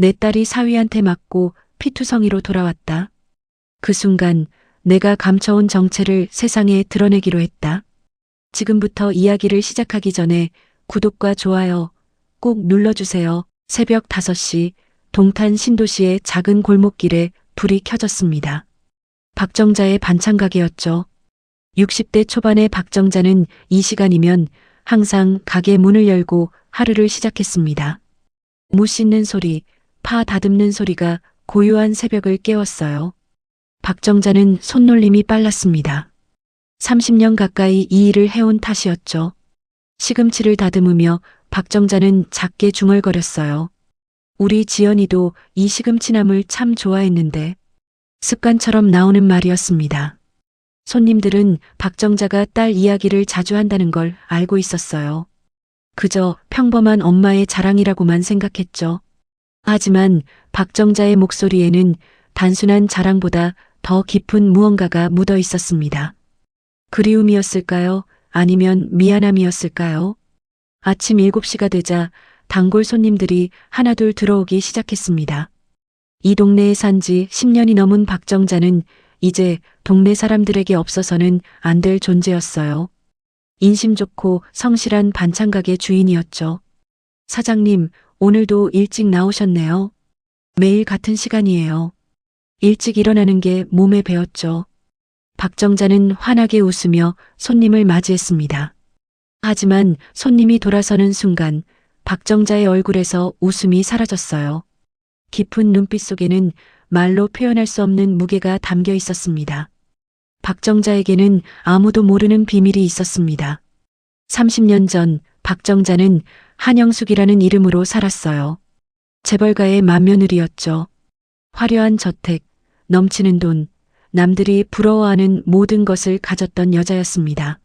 내 딸이 사위한테 맞고 피투성이로 돌아왔다. 그 순간 내가 감춰온 정체를 세상에 드러내기로 했다. 지금부터 이야기를 시작하기 전에 구독과 좋아요 꼭 눌러주세요. 새벽 5시 동탄 신도시의 작은 골목길에 불이 켜졌습니다. 박정자의 반찬가게였죠. 60대 초반의 박정자는 이 시간이면 항상 가게 문을 열고 하루를 시작했습니다. 무 씻는 소리, 파 다듬는 소리가 고요한 새벽을 깨웠어요. 박정자는 손놀림이 빨랐습니다. 30년 가까이 이 일을 해온 탓이었죠. 시금치를 다듬으며 박정자는 작게 중얼거렸어요. 우리 지연이도 이 시금치나물 참 좋아했는데. 습관처럼 나오는 말이었습니다. 손님들은 박정자가 딸 이야기를 자주 한다는 걸 알고 있었어요. 그저 평범한 엄마의 자랑이라고만 생각했죠. 하지만 박정자의 목소리에는 단순한 자랑보다 더 깊은 무언가가 묻어 있었습니다. 그리움이었을까요? 아니면 미안함이었을까요? 아침 7시가 되자 단골 손님들이 하나둘 들어오기 시작했습니다. 이 동네에 산 지 10년이 넘은 박정자는 이제 동네 사람들에게 없어서는 안 될 존재였어요. 인심 좋고 성실한 반찬가게 주인이었죠. 사장님, 오늘도 일찍 나오셨네요. 매일 같은 시간이에요. 일찍 일어나는 게 몸에 배었죠. 박정자는 환하게 웃으며 손님을 맞이했습니다. 하지만 손님이 돌아서는 순간 박정자의 얼굴에서 웃음이 사라졌어요. 깊은 눈빛 속에는 말로 표현할 수 없는 무게가 담겨 있었습니다. 박정자에게는 아무도 모르는 비밀이 있었습니다. 30년 전 박정자는 한영숙이라는 이름으로 살았어요. 재벌가의 맏며느리였죠. 화려한 저택, 넘치는 돈, 남들이 부러워하는 모든 것을 가졌던 여자였습니다.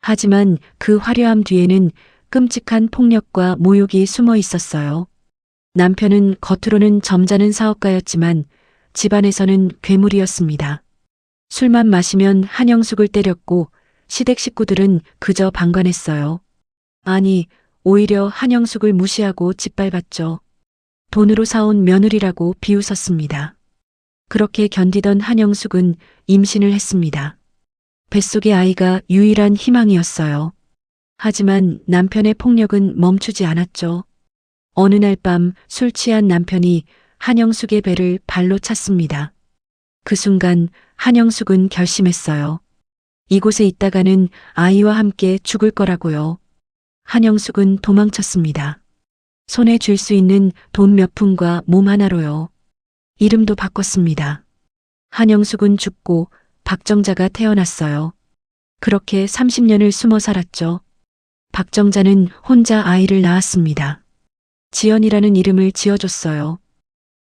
하지만 그 화려함 뒤에는 끔찍한 폭력과 모욕이 숨어 있었어요. 남편은 겉으로는 점잖은 사업가였지만 집안에서는 괴물이었습니다. 술만 마시면 한영숙을 때렸고 시댁 식구들은 그저 방관했어요. 아니, 오히려 한영숙을 무시하고 짓밟았죠. 돈으로 사온 며느리라고 비웃었습니다. 그렇게 견디던 한영숙은 임신을 했습니다. 뱃속의 아이가 유일한 희망이었어요. 하지만 남편의 폭력은 멈추지 않았죠. 어느 날 밤 술 취한 남편이 한영숙의 배를 발로 찼습니다. 그 순간 한영숙은 결심했어요. 이곳에 있다가는 아이와 함께 죽을 거라고요. 한영숙은 도망쳤습니다. 손에 쥘 수 있는 돈 몇 푼과 몸 하나로요. 이름도 바꿨습니다. 한영숙은 죽고 박정자가 태어났어요. 그렇게 30년을 숨어 살았죠. 박정자는 혼자 아이를 낳았습니다. 지연이라는 이름을 지어줬어요.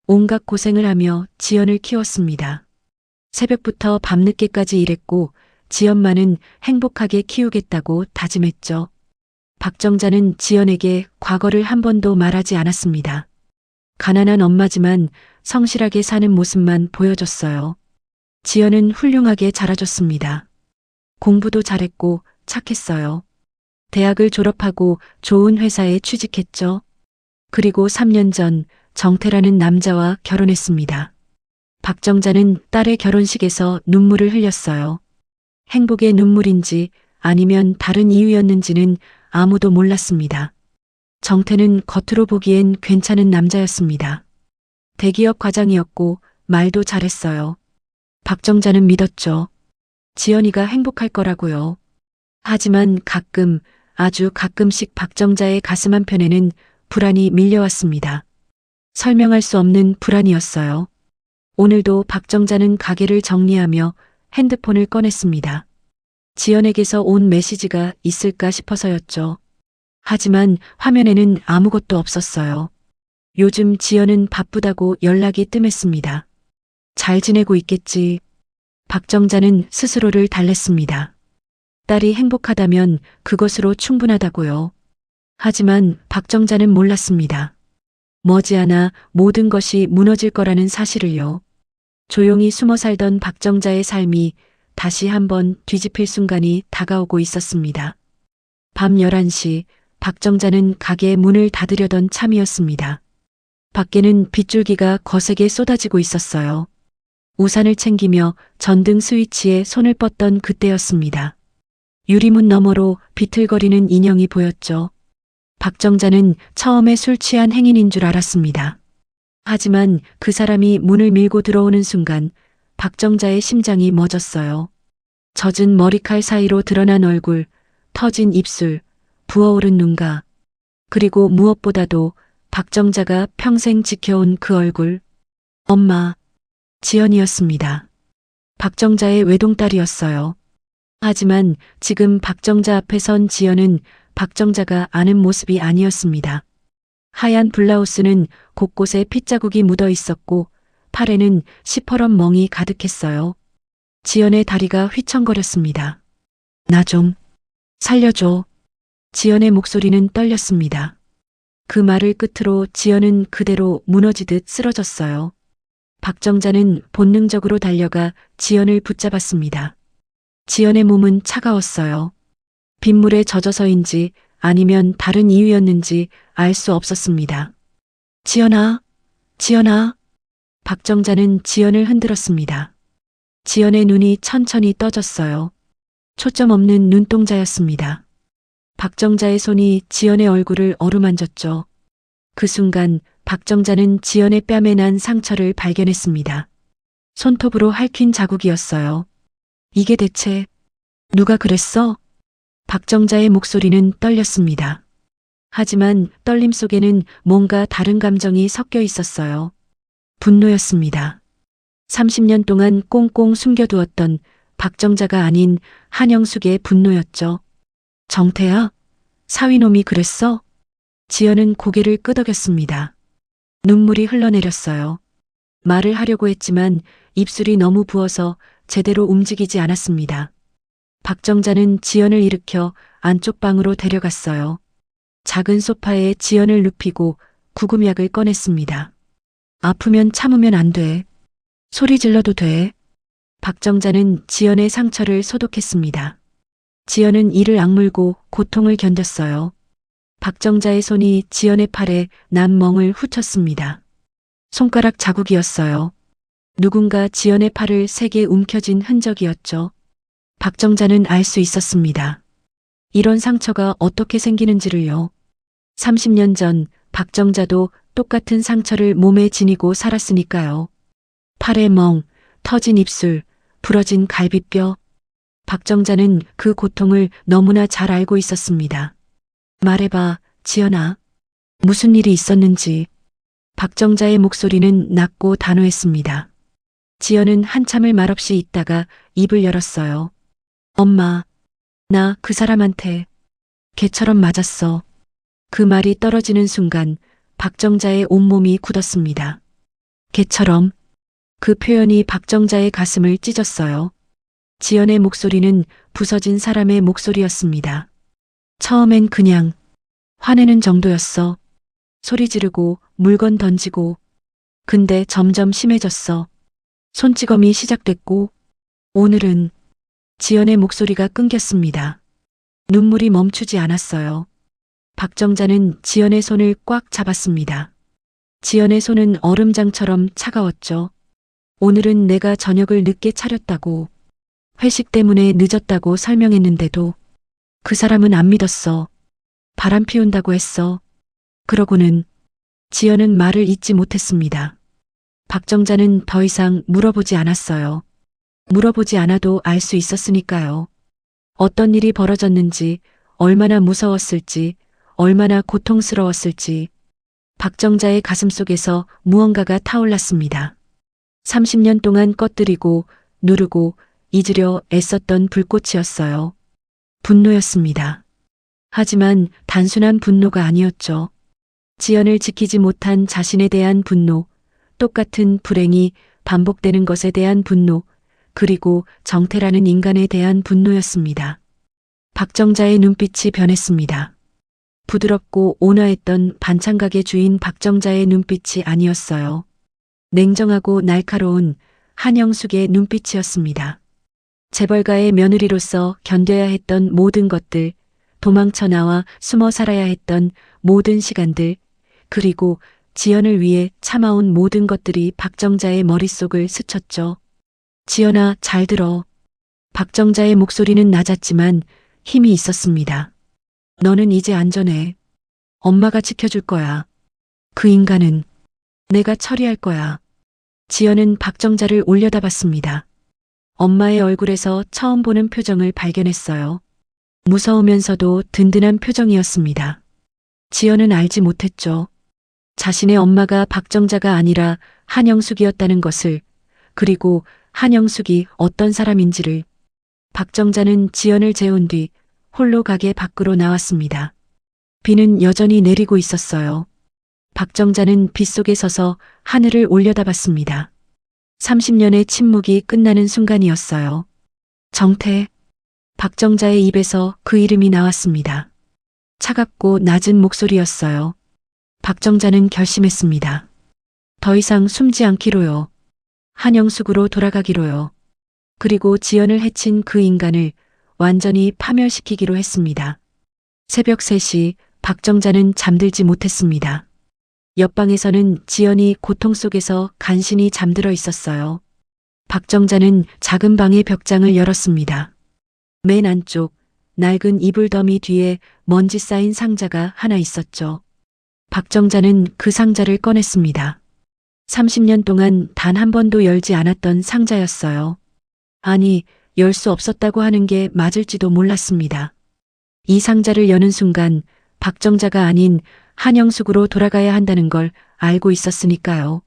온갖 고생을 하며 지연을 키웠습니다. 새벽부터 밤늦게까지 일했고 지연만은 행복하게 키우겠다고 다짐했죠. 박정자는 지연에게 과거를 한 번도 말하지 않았습니다. 가난한 엄마지만 성실하게 사는 모습만 보여줬어요. 지연은 훌륭하게 자라줬습니다. 공부도 잘했고 착했어요. 대학을 졸업하고 좋은 회사에 취직했죠. 그리고 3년 전 정태라는 남자와 결혼했습니다. 박정자는 딸의 결혼식에서 눈물을 흘렸어요. 행복의 눈물인지 아니면 다른 이유였는지는 아무도 몰랐습니다. 정태는 겉으로 보기엔 괜찮은 남자였습니다. 대기업 과장이었고 말도 잘했어요. 박정자는 믿었죠. 지연이가 행복할 거라고요. 하지만 가끔, 아주 가끔씩 박정자의 가슴 한편에는 불안이 밀려왔습니다. 설명할 수 없는 불안이었어요. 오늘도 박정자는 가게를 정리하며 핸드폰을 꺼냈습니다. 지연에게서 온 메시지가 있을까 싶어서였죠. 하지만 화면에는 아무것도 없었어요. 요즘 지연은 바쁘다고 연락이 뜸했습니다. 잘 지내고 있겠지. 박정자는 스스로를 달랬습니다. 딸이 행복하다면 그것으로 충분하다고요. 하지만 박정자는 몰랐습니다. 머지않아 모든 것이 무너질 거라는 사실을요. 조용히 숨어 살던 박정자의 삶이 다시 한번 뒤집힐 순간이 다가오고 있었습니다. 밤 11시 박정자는 가게의 문을 닫으려던 참이었습니다. 밖에는 빗줄기가 거세게 쏟아지고 있었어요. 우산을 챙기며 전등 스위치에 손을 뻗던 그때였습니다. 유리문 너머로 비틀거리는 인형이 보였죠. 박정자는 처음에 술 취한 행인인 줄 알았습니다. 하지만 그 사람이 문을 밀고 들어오는 순간 박정자의 심장이 멎었어요. 젖은 머리칼 사이로 드러난 얼굴, 터진 입술, 부어오른 눈가, 그리고 무엇보다도 박정자가 평생 지켜온 그 얼굴, 엄마, 지연이었습니다. 박정자의 외동딸이었어요. 하지만 지금 박정자 앞에 선 지연은 박정자가 아는 모습이 아니었습니다. 하얀 블라우스는 곳곳에 핏자국이 묻어 있었고 팔에는 시퍼런 멍이 가득했어요. 지연의 다리가 휘청거렸습니다. 나 좀 살려줘. 지연의 목소리는 떨렸습니다. 그 말을 끝으로 지연은 그대로 무너지듯 쓰러졌어요. 박정자는 본능적으로 달려가 지연을 붙잡았습니다. 지연의 몸은 차가웠어요. 빗물에 젖어서인지 아니면 다른 이유였는지 알 수 없었습니다. 지연아, 지연아. 박정자는 지연을 흔들었습니다. 지연의 눈이 천천히 떠졌어요. 초점 없는 눈동자였습니다. 박정자의 손이 지연의 얼굴을 어루만졌죠. 그 순간 박정자는 지연의 뺨에 난 상처를 발견했습니다. 손톱으로 핥힌 자국이었어요. 이게 대체 누가 그랬어? 박정자의 목소리는 떨렸습니다. 하지만 떨림 속에는 뭔가 다른 감정이 섞여 있었어요. 분노였습니다. 30년 동안 꽁꽁 숨겨두었던 박정자가 아닌 한영숙의 분노였죠. 정태야, 사위놈이 그랬어? 지연은 고개를 끄덕였습니다. 눈물이 흘러내렸어요. 말을 하려고 했지만 입술이 너무 부어서 제대로 움직이지 않았습니다. 박정자는 지연을 일으켜 안쪽 방으로 데려갔어요. 작은 소파에 지연을 눕히고 구급약을 꺼냈습니다. 아프면 참으면 안 돼. 소리 질러도 돼. 박정자는 지연의 상처를 소독했습니다. 지연은 이를 악물고 고통을 견뎠어요. 박정자의 손이 지연의 팔에 난 멍을 훑었습니다. 손가락 자국이었어요. 누군가 지연의 팔을 세게 움켜쥔 흔적이었죠. 박정자는 알 수 있었습니다. 이런 상처가 어떻게 생기는지를요. 30년 전 박정자도 똑같은 상처를 몸에 지니고 살았으니까요. 팔의 멍, 터진 입술, 부러진 갈비뼈. 박정자는 그 고통을 너무나 잘 알고 있었습니다. 말해봐, 지연아. 무슨 일이 있었는지. 박정자의 목소리는 낮고 단호했습니다. 지연은 한참을 말없이 있다가 입을 열었어요. 엄마, 나 그 사람한테 개처럼 맞았어. 그 말이 떨어지는 순간 박정자의 온몸이 굳었습니다. 개처럼. 그 표현이 박정자의 가슴을 찢었어요. 지연의 목소리는 부서진 사람의 목소리였습니다. 처음엔 그냥 화내는 정도였어. 소리 지르고 물건 던지고. 근데 점점 심해졌어. 손찌검이 시작됐고 오늘은 지연의 목소리가 끊겼습니다. 눈물이 멈추지 않았어요. 박정자는 지연의 손을 꽉 잡았습니다. 지연의 손은 얼음장처럼 차가웠죠. 오늘은 내가 저녁을 늦게 차렸다고, 회식 때문에 늦었다고 설명했는데도 그 사람은 안 믿었어. 바람 피운다고 했어. 그러고는 지연은 말을 잇지 못했습니다. 박정자는 더 이상 물어보지 않았어요. 물어보지 않아도 알 수 있었으니까요. 어떤 일이 벌어졌는지, 얼마나 무서웠을지, 얼마나 고통스러웠을지. 박정자의 가슴속에서 무언가가 타올랐습니다. 30년 동안 꺼뜨리고 누르고 잊으려 애썼던 불꽃이었어요. 분노였습니다. 하지만 단순한 분노가 아니었죠. 지연을 지키지 못한 자신에 대한 분노, 똑같은 불행이 반복되는 것에 대한 분노, 그리고 정태라는 인간에 대한 분노였습니다. 박정자의 눈빛이 변했습니다. 부드럽고 온화했던 반찬가게 주인 박정자의 눈빛이 아니었어요. 냉정하고 날카로운 한영숙의 눈빛이었습니다. 재벌가의 며느리로서 견뎌야 했던 모든 것들, 도망쳐 나와 숨어 살아야 했던 모든 시간들, 그리고 지연을 위해 참아온 모든 것들이 박정자의 머릿속을 스쳤죠. 지연아, 잘 들어. 박정자의 목소리는 낮았지만 힘이 있었습니다. 너는 이제 안전해. 엄마가 지켜줄 거야. 그 인간은 내가 처리할 거야. 지연은 박정자를 올려다봤습니다. 엄마의 얼굴에서 처음 보는 표정을 발견했어요. 무서우면서도 든든한 표정이었습니다. 지연은 알지 못했죠. 자신의 엄마가 박정자가 아니라 한영숙이었다는 것을, 그리고 한영숙이 어떤 사람인지를. 박정자는 지연을 재운 뒤 홀로 가게 밖으로 나왔습니다. 비는 여전히 내리고 있었어요. 박정자는 빗속에 서서 하늘을 올려다봤습니다. 30년의 침묵이 끝나는 순간이었어요. 정태. 박정자의 입에서 그 이름이 나왔습니다. 차갑고 낮은 목소리였어요. 박정자는 결심했습니다. 더 이상 숨지 않기로요. 한영숙으로 돌아가기로요. 그리고 지연을 해친 그 인간을 완전히 파멸시키기로 했습니다. 새벽 3시 박정자는 잠들지 못했습니다. 옆방에서는 지연이 고통 속에서 간신히 잠들어 있었어요. 박정자는 작은 방의 벽장을 열었습니다. 맨 안쪽 낡은 이불 더미 뒤에 먼지 쌓인 상자가 하나 있었죠. 박정자는 그 상자를 꺼냈습니다. 30년 동안 단 한 번도 열지 않았던 상자였어요. 아니, 열 수 없었다고 하는 게 맞을지도 몰랐습니다. 이 상자를 여는 순간 박정자가 아닌 한영숙으로 돌아가야 한다는 걸 알고 있었으니까요.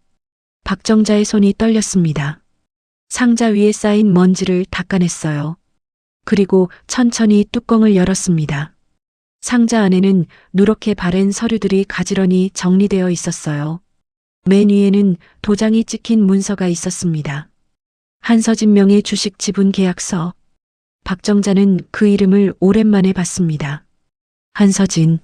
박정자의 손이 떨렸습니다. 상자 위에 쌓인 먼지를 닦아냈어요. 그리고 천천히 뚜껑을 열었습니다. 상자 안에는 누렇게 바랜 서류들이 가지런히 정리되어 있었어요. 맨 위에는 도장이 찍힌 문서가 있었습니다. 한서진 명의 주식 지분 계약서. 박정자는 그 이름을 오랜만에 봤습니다. 한서진.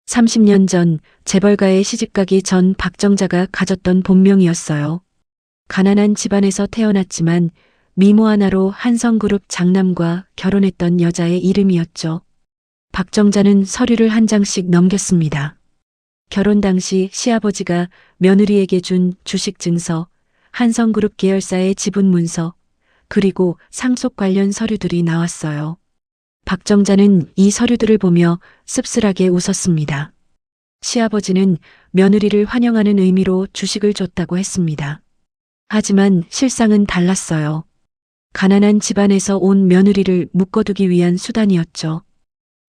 30년 전 재벌가에 시집가기 전 박정자가 가졌던 본명이었어요. 가난한 집안에서 태어났지만 미모 하나로 한성그룹 장남과 결혼했던 여자의 이름이었죠. 박정자는 서류를 한 장씩 넘겼습니다. 결혼 당시 시아버지가 며느리에게 준 주식 증서, 한성그룹 계열사의 지분 문서, 그리고 상속 관련 서류들이 나왔어요. 박정자는 이 서류들을 보며 씁쓸하게 웃었습니다. 시아버지는 며느리를 환영하는 의미로 주식을 줬다고 했습니다. 하지만 실상은 달랐어요. 가난한 집안에서 온 며느리를 묶어두기 위한 수단이었죠.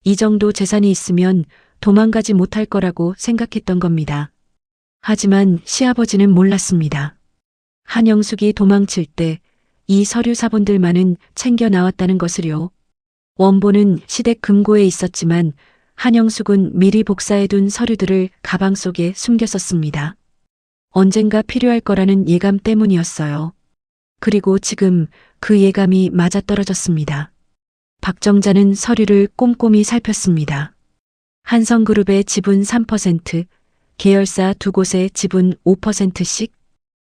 이 정도 재산이 있으면 도망가지 못할 거라고 생각했던 겁니다. 하지만 시아버지는 몰랐습니다. 한영숙이 도망칠 때 이 서류 사본들만은 챙겨 나왔다는 것을요. 원본은 시댁 금고에 있었지만 한영숙은 미리 복사해둔 서류들을 가방 속에 숨겼었습니다. 언젠가 필요할 거라는 예감 때문이었어요. 그리고 지금 그 예감이 맞아떨어졌습니다. 박정자는 서류를 꼼꼼히 살폈습니다. 한성그룹의 지분 3%, 계열사 두 곳의 지분 5%씩,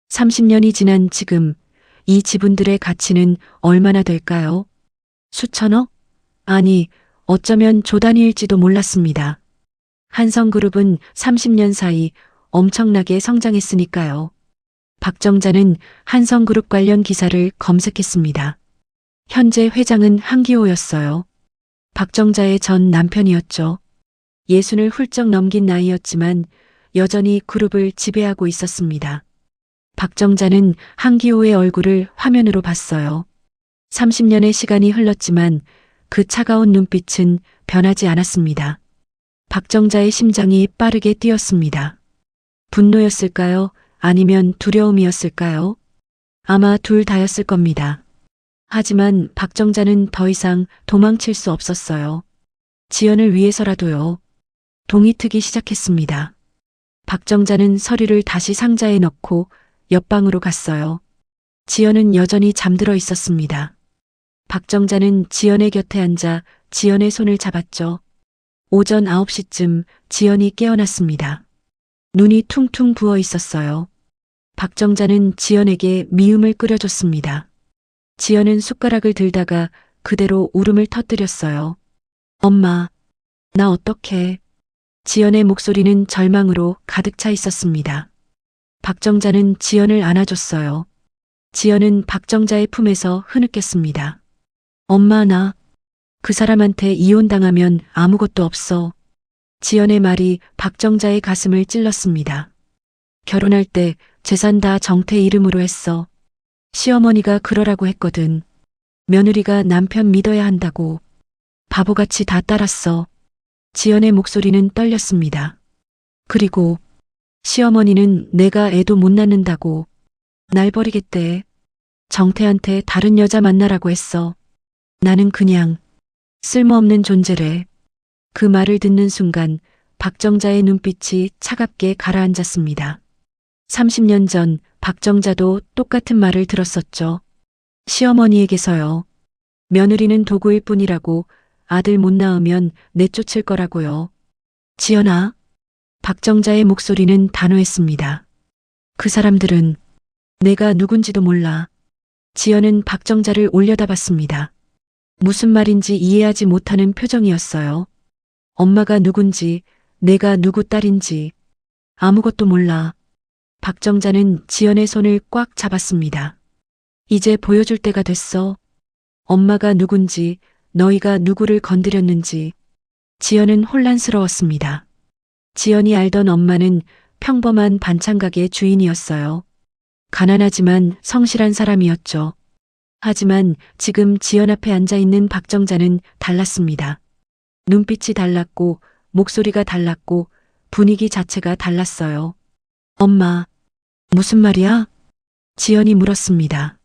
30년이 지난 지금 이 지분들의 가치는 얼마나 될까요? 수천억? 아니, 어쩌면 조 단위일지도 몰랐습니다. 한성그룹은 30년 사이 엄청나게 성장했으니까요. 박정자는 한성그룹 관련 기사를 검색했습니다. 현재 회장은 한기호였어요. 박정자의 전 남편이었죠. 60을 훌쩍 넘긴 나이였지만 여전히 그룹을 지배하고 있었습니다. 박정자는 한기호의 얼굴을 화면으로 봤어요. 30년의 시간이 흘렀지만 그 차가운 눈빛은 변하지 않았습니다. 박정자의 심장이 빠르게 뛰었습니다. 분노였을까요? 아니면 두려움이었을까요? 아마 둘 다였을 겁니다. 하지만 박정자는 더 이상 도망칠 수 없었어요. 지연을 위해서라도요. 동이 트기 시작했습니다. 박정자는 서류를 다시 상자에 넣고 옆방으로 갔어요. 지연은 여전히 잠들어 있었습니다. 박정자는 지연의 곁에 앉아 지연의 손을 잡았죠. 오전 9시쯤 지연이 깨어났습니다. 눈이 퉁퉁 부어 있었어요. 박정자는 지연에게 미음을 끓여줬습니다. 지연은 숟가락을 들다가 그대로 울음을 터뜨렸어요. 엄마, 나 어떡해. 지연의 목소리는 절망으로 가득 차 있었습니다. 박정자는 지연을 안아줬어요. 지연은 박정자의 품에서 흐느꼈습니다. 엄마, 나 그 사람한테 이혼당하면 아무것도 없어. 지연의 말이 박정자의 가슴을 찔렀습니다. 결혼할 때 재산 다 정태 이름으로 했어. 시어머니가 그러라고 했거든. 며느리가 남편 믿어야 한다고. 바보같이 다 따랐어. 지연의 목소리는 떨렸습니다. 그리고 시어머니는 내가 애도 못 낳는다고 날 버리겠대. 정태한테 다른 여자 만나라고 했어. 나는 그냥 쓸모없는 존재래. 그 말을 듣는 순간 박정자의 눈빛이 차갑게 가라앉았습니다. 30년 전 박정자도 똑같은 말을 들었었죠. 시어머니에게서요. 며느리는 도구일 뿐이라고, 아들 못 낳으면 내쫓을 거라고요. 지연아. 박정자의 목소리는 단호했습니다. 그 사람들은 내가 누군지도 몰라. 지연은 박정자를 올려다봤습니다. 무슨 말인지 이해하지 못하는 표정이었어요. 엄마가 누군지, 내가 누구 딸인지 아무것도 몰라. 박정자는 지연의 손을 꽉 잡았습니다. 이제 보여줄 때가 됐어. 엄마가 누군지, 너희가 누구를 건드렸는지. 지연은 혼란스러웠습니다. 지연이 알던 엄마는 평범한 반찬가게 주인이었어요. 가난하지만 성실한 사람이었죠. 하지만 지금 지연 앞에 앉아있는 박정자는 달랐습니다. 눈빛이 달랐고 목소리가 달랐고 분위기 자체가 달랐어요. 엄마, 무슨 말이야? 지연이 물었습니다.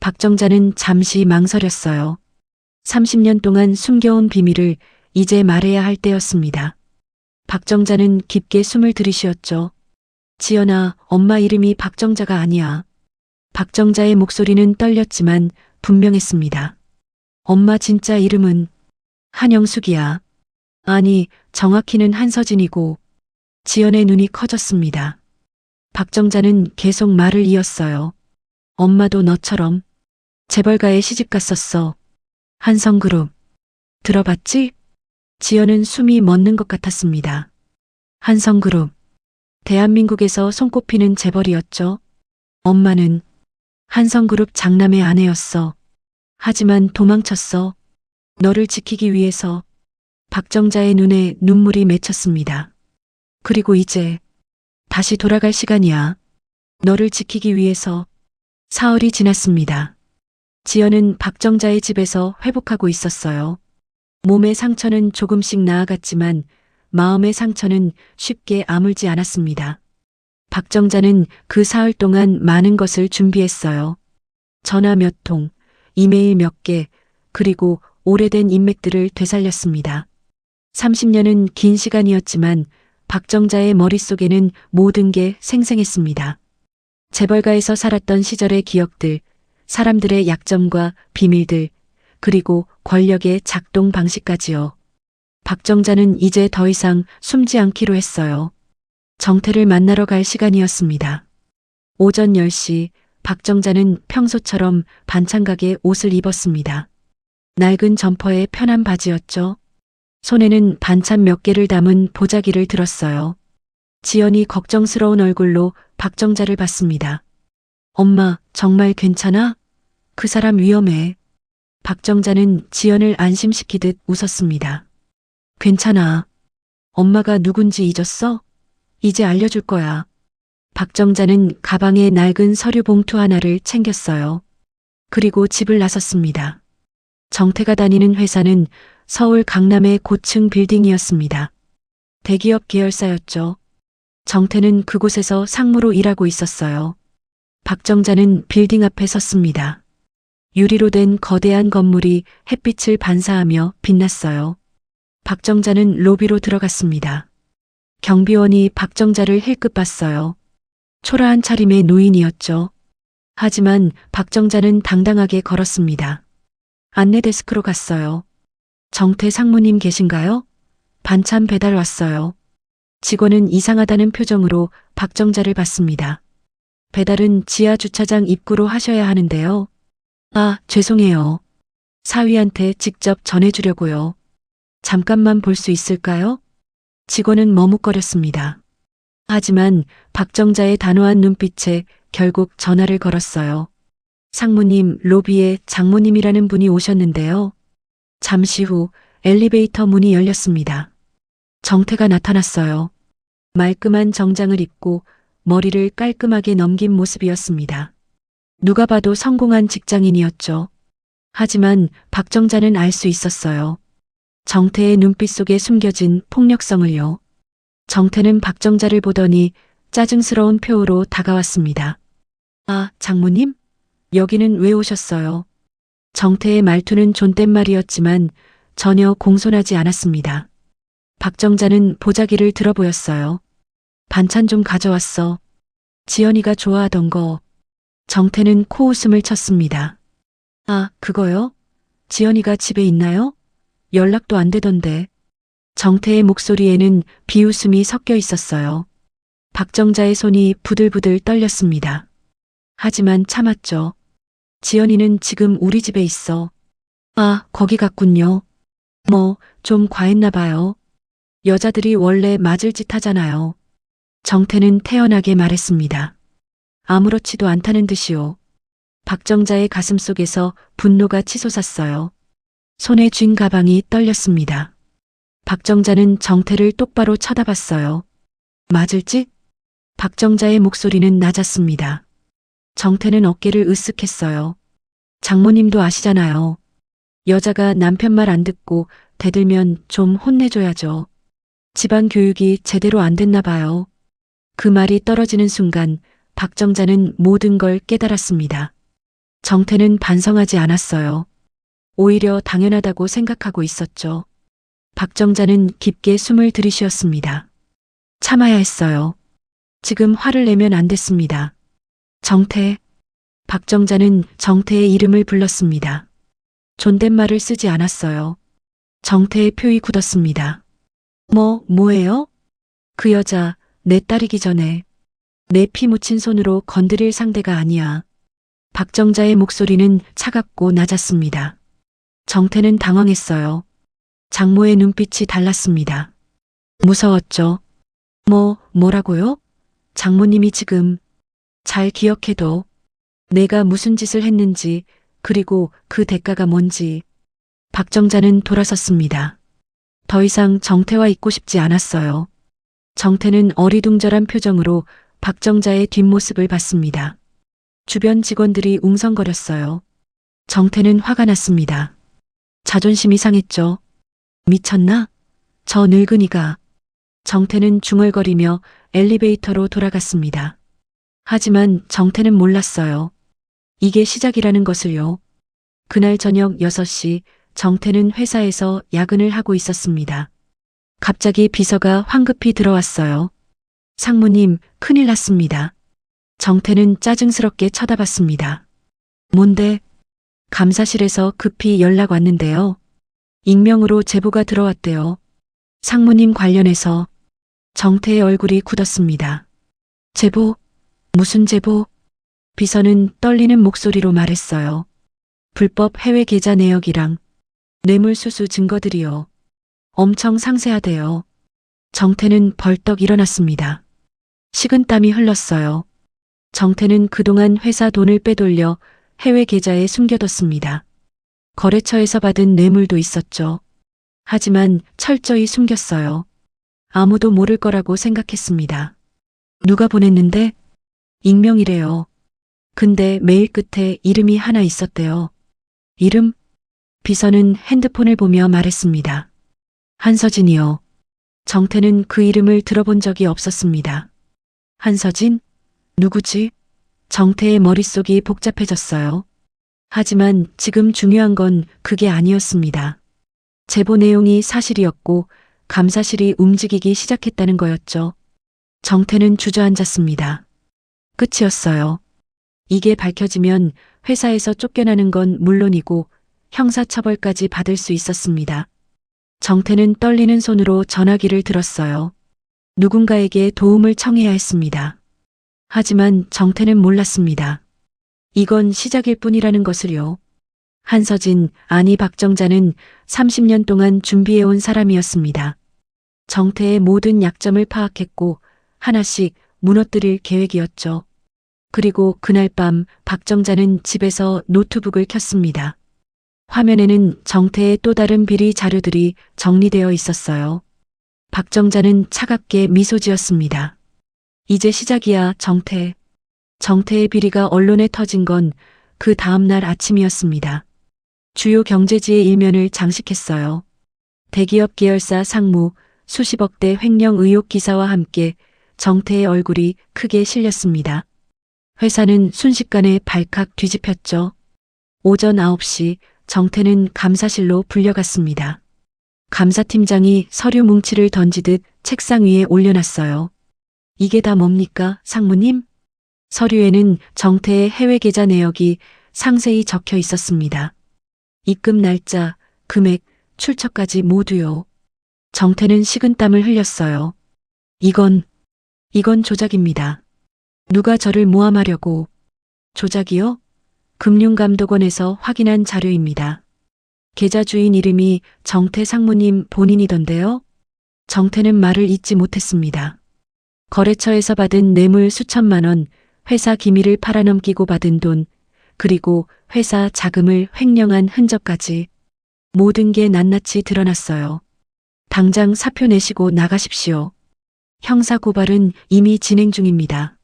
박정자는 잠시 망설였어요. 30년 동안 숨겨온 비밀을 이제 말해야 할 때였습니다. 박정자는 깊게 숨을 들이쉬었죠. 지연아, 엄마 이름이 박정자가 아니야. 박정자의 목소리는 떨렸지만 분명했습니다. 엄마 진짜 이름은 한영숙이야. 아니, 정확히는 한서진이고. 지연의 눈이 커졌습니다. 박정자는 계속 말을 이었어요. 엄마도 너처럼 재벌가에 시집갔었어. 한성그룹. 들어봤지? 지연은 숨이 멎는 것 같았습니다. 한성그룹. 대한민국에서 손꼽히는 재벌이었죠. 엄마는 한성그룹 장남의 아내였어. 하지만 도망쳤어. 너를 지키기 위해서. 박정자의 눈에 눈물이 맺혔습니다. 그리고 이제 다시 돌아갈 시간이야. 너를 지키기 위해서. 사흘이 지났습니다. 지연은 박정자의 집에서 회복하고 있었어요. 몸의 상처는 조금씩 나아갔지만 마음의 상처는 쉽게 아물지 않았습니다. 박정자는 그 사흘 동안 많은 것을 준비했어요. 전화 몇 통, 이메일 몇 개, 그리고 오래된 인맥들을 되살렸습니다. 30년은 긴 시간이었지만 박정자의 머릿속에는 모든 게 생생했습니다. 재벌가에서 살았던 시절의 기억들, 사람들의 약점과 비밀들, 그리고 권력의 작동 방식까지요. 박정자는 이제 더 이상 숨지 않기로 했어요. 정태를 만나러 갈 시간이었습니다. 오전 10시 박정자는 평소처럼 반찬가게 옷을 입었습니다. 낡은 점퍼에 편한 바지였죠. 손에는 반찬 몇 개를 담은 보자기를 들었어요. 지연이 걱정스러운 얼굴로 박정자를 봤습니다. 엄마, 정말 괜찮아? 그 사람 위험해. 박정자는 지연을 안심시키듯 웃었습니다. 괜찮아. 엄마가 누군지 잊었어? 이제 알려줄 거야. 박정자는 가방에 낡은 서류 봉투 하나를 챙겼어요. 그리고 집을 나섰습니다. 정태가 다니는 회사는 서울 강남의 고층 빌딩이었습니다. 대기업 계열사였죠. 정태는 그곳에서 상무로 일하고 있었어요. 박정자는 빌딩 앞에 섰습니다. 유리로 된 거대한 건물이 햇빛을 반사하며 빛났어요. 박정자는 로비로 들어갔습니다. 경비원이 박정자를 힐끗 봤어요. 초라한 차림의 노인이었죠. 하지만 박정자는 당당하게 걸었습니다. 안내 데스크로 갔어요. 정태 상무님 계신가요? 반찬 배달 왔어요. 직원은 이상하다는 표정으로 박정자를 봤습니다. 배달은 지하 주차장 입구로 하셔야 하는데요. 아, 죄송해요. 사위한테 직접 전해주려고요. 잠깐만 볼 수 있을까요? 직원은 머뭇거렸습니다. 하지만 박정자의 단호한 눈빛에 결국 전화를 걸었어요. 상무님, 로비에 장모님이라는 분이 오셨는데요. 잠시 후 엘리베이터 문이 열렸습니다. 정태가 나타났어요. 말끔한 정장을 입고 머리를 깔끔하게 넘긴 모습이었습니다. 누가 봐도 성공한 직장인이었죠. 하지만 박정자는 알 수 있었어요. 정태의 눈빛 속에 숨겨진 폭력성을요. 정태는 박정자를 보더니 짜증스러운 표호로 다가왔습니다. 아, 장모님? 여기는 왜 오셨어요? 정태의 말투는 존댓말이었지만 전혀 공손하지 않았습니다. 박정자는 보자기를 들어 보였어요. 반찬 좀 가져왔어. 지연이가 좋아하던 거. 정태는 코웃음을 쳤습니다. 아, 그거요? 지연이가 집에 있나요? 연락도 안 되던데. 정태의 목소리에는 비웃음이 섞여 있었어요. 박정자의 손이 부들부들 떨렸습니다. 하지만 참았죠. 지연이는 지금 우리 집에 있어. 아, 거기 갔군요. 뭐, 좀 과했나 봐요. 여자들이 원래 맞을 짓 하잖아요. 정태는 태연하게 말했습니다. 아무렇지도 않다는 듯이요. 박정자의 가슴 속에서 분노가 치솟았어요. 손에 쥔 가방이 떨렸습니다. 박정자는 정태를 똑바로 쳐다봤어요. 맞을 짓? 박정자의 목소리는 낮았습니다. 정태는 어깨를 으쓱했어요. 장모님도 아시잖아요. 여자가 남편 말 안 듣고 대들면 좀 혼내줘야죠. 집안 교육이 제대로 안 됐나 봐요. 그 말이 떨어지는 순간 박정자는 모든 걸 깨달았습니다. 정태는 반성하지 않았어요. 오히려 당연하다고 생각하고 있었죠. 박정자는 깊게 숨을 들이쉬었습니다. 참아야 했어요. 지금 화를 내면 안 됐습니다. 정태. 박정자는 정태의 이름을 불렀습니다. 존댓말을 쓰지 않았어요. 정태의 표이 굳었습니다. 뭐예요? 그 여자, 내 딸이기 전에 내 피 묻힌 손으로 건드릴 상대가 아니야. 박정자의 목소리는 차갑고 낮았습니다. 정태는 당황했어요. 장모의 눈빛이 달랐습니다. 무서웠죠. 뭐라고요? 장모님이 지금 잘 기억해도 내가 무슨 짓을 했는지 그리고 그 대가가 뭔지. 박정자는 돌아섰습니다. 더 이상 정태와 있고 싶지 않았어요. 정태는 어리둥절한 표정으로 박정자의 뒷모습을 봤습니다. 주변 직원들이 웅성거렸어요. 정태는 화가 났습니다. 자존심이 상했죠. 미쳤나? 저 늙은이가. 정태는 중얼거리며 엘리베이터로 돌아갔습니다. 하지만 정태는 몰랐어요. 이게 시작이라는 것을요. 그날 저녁 6시 정태는 회사에서 야근을 하고 있었습니다. 갑자기 비서가 황급히 들어왔어요. 상무님, 큰일 났습니다. 정태는 짜증스럽게 쳐다봤습니다. 뭔데? 감사실에서 급히 연락 왔는데요. 익명으로 제보가 들어왔대요. 상무님 관련해서. 정태의 얼굴이 굳었습니다. 제보? 무슨 제보? 비서는 떨리는 목소리로 말했어요. 불법 해외 계좌 내역이랑 뇌물수수 증거들이요. 엄청 상세하대요. 정태는 벌떡 일어났습니다. 식은땀이 흘렀어요. 정태는 그동안 회사 돈을 빼돌려 해외 계좌에 숨겨뒀습니다. 거래처에서 받은 뇌물도 있었죠. 하지만 철저히 숨겼어요. 아무도 모를 거라고 생각했습니다. 누가 보냈는데? 익명이래요. 근데 메일 끝에 이름이 하나 있었대요. 이름? 비서는 핸드폰을 보며 말했습니다. 한서진이요. 정태는 그 이름을 들어본 적이 없었습니다. 한서진? 누구지? 정태의 머릿속이 복잡해졌어요. 하지만 지금 중요한 건 그게 아니었습니다. 제보 내용이 사실이었고 감사실이 움직이기 시작했다는 거였죠. 정태는 주저앉았습니다. 끝이었어요. 이게 밝혀지면 회사에서 쫓겨나는 건 물론이고 형사처벌까지 받을 수 있었습니다. 정태는 떨리는 손으로 전화기를 들었어요. 누군가에게 도움을 청해야 했습니다. 하지만 정태는 몰랐습니다. 이건 시작일 뿐이라는 것을요. 한서진, 아니 박정자는 30년 동안 준비해온 사람이었습니다. 정태의 모든 약점을 파악했고 하나씩 무너뜨릴 계획이었죠. 그리고 그날 밤 박정자는 집에서 노트북을 켰습니다. 화면에는 정태의 또 다른 비리 자료들이 정리되어 있었어요. 박정자는 차갑게 미소 지었습니다. 이제 시작이야, 정태. 정태의 비리가 언론에 터진 건 그 다음날 아침이었습니다. 주요 경제지의 일면을 장식했어요. 대기업 계열사 상무, 수십억대 횡령 의혹 기사와 함께 정태의 얼굴이 크게 실렸습니다. 회사는 순식간에 발칵 뒤집혔죠. 오전 9시 정태는 감사실로 불려갔습니다. 감사팀장이 서류 뭉치를 던지듯 책상 위에 올려놨어요. 이게 다 뭡니까, 상무님? 서류에는 정태의 해외 계좌 내역이 상세히 적혀 있었습니다. 입금 날짜, 금액, 출처까지 모두요. 정태는 식은땀을 흘렸어요. 이건 조작입니다. 누가 저를 모함하려고. 조작이요? 금융감독원에서 확인한 자료입니다. 계좌 주인 이름이 정태 상무님 본인이던데요? 정태는 말을 잇지 못했습니다. 거래처에서 받은 뇌물 수천만 원, 회사 기밀을 팔아넘기고 받은 돈, 그리고 회사 자금을 횡령한 흔적까지 모든 게 낱낱이 드러났어요. 당장 사표 내시고 나가십시오. 형사고발은 이미 진행 중입니다.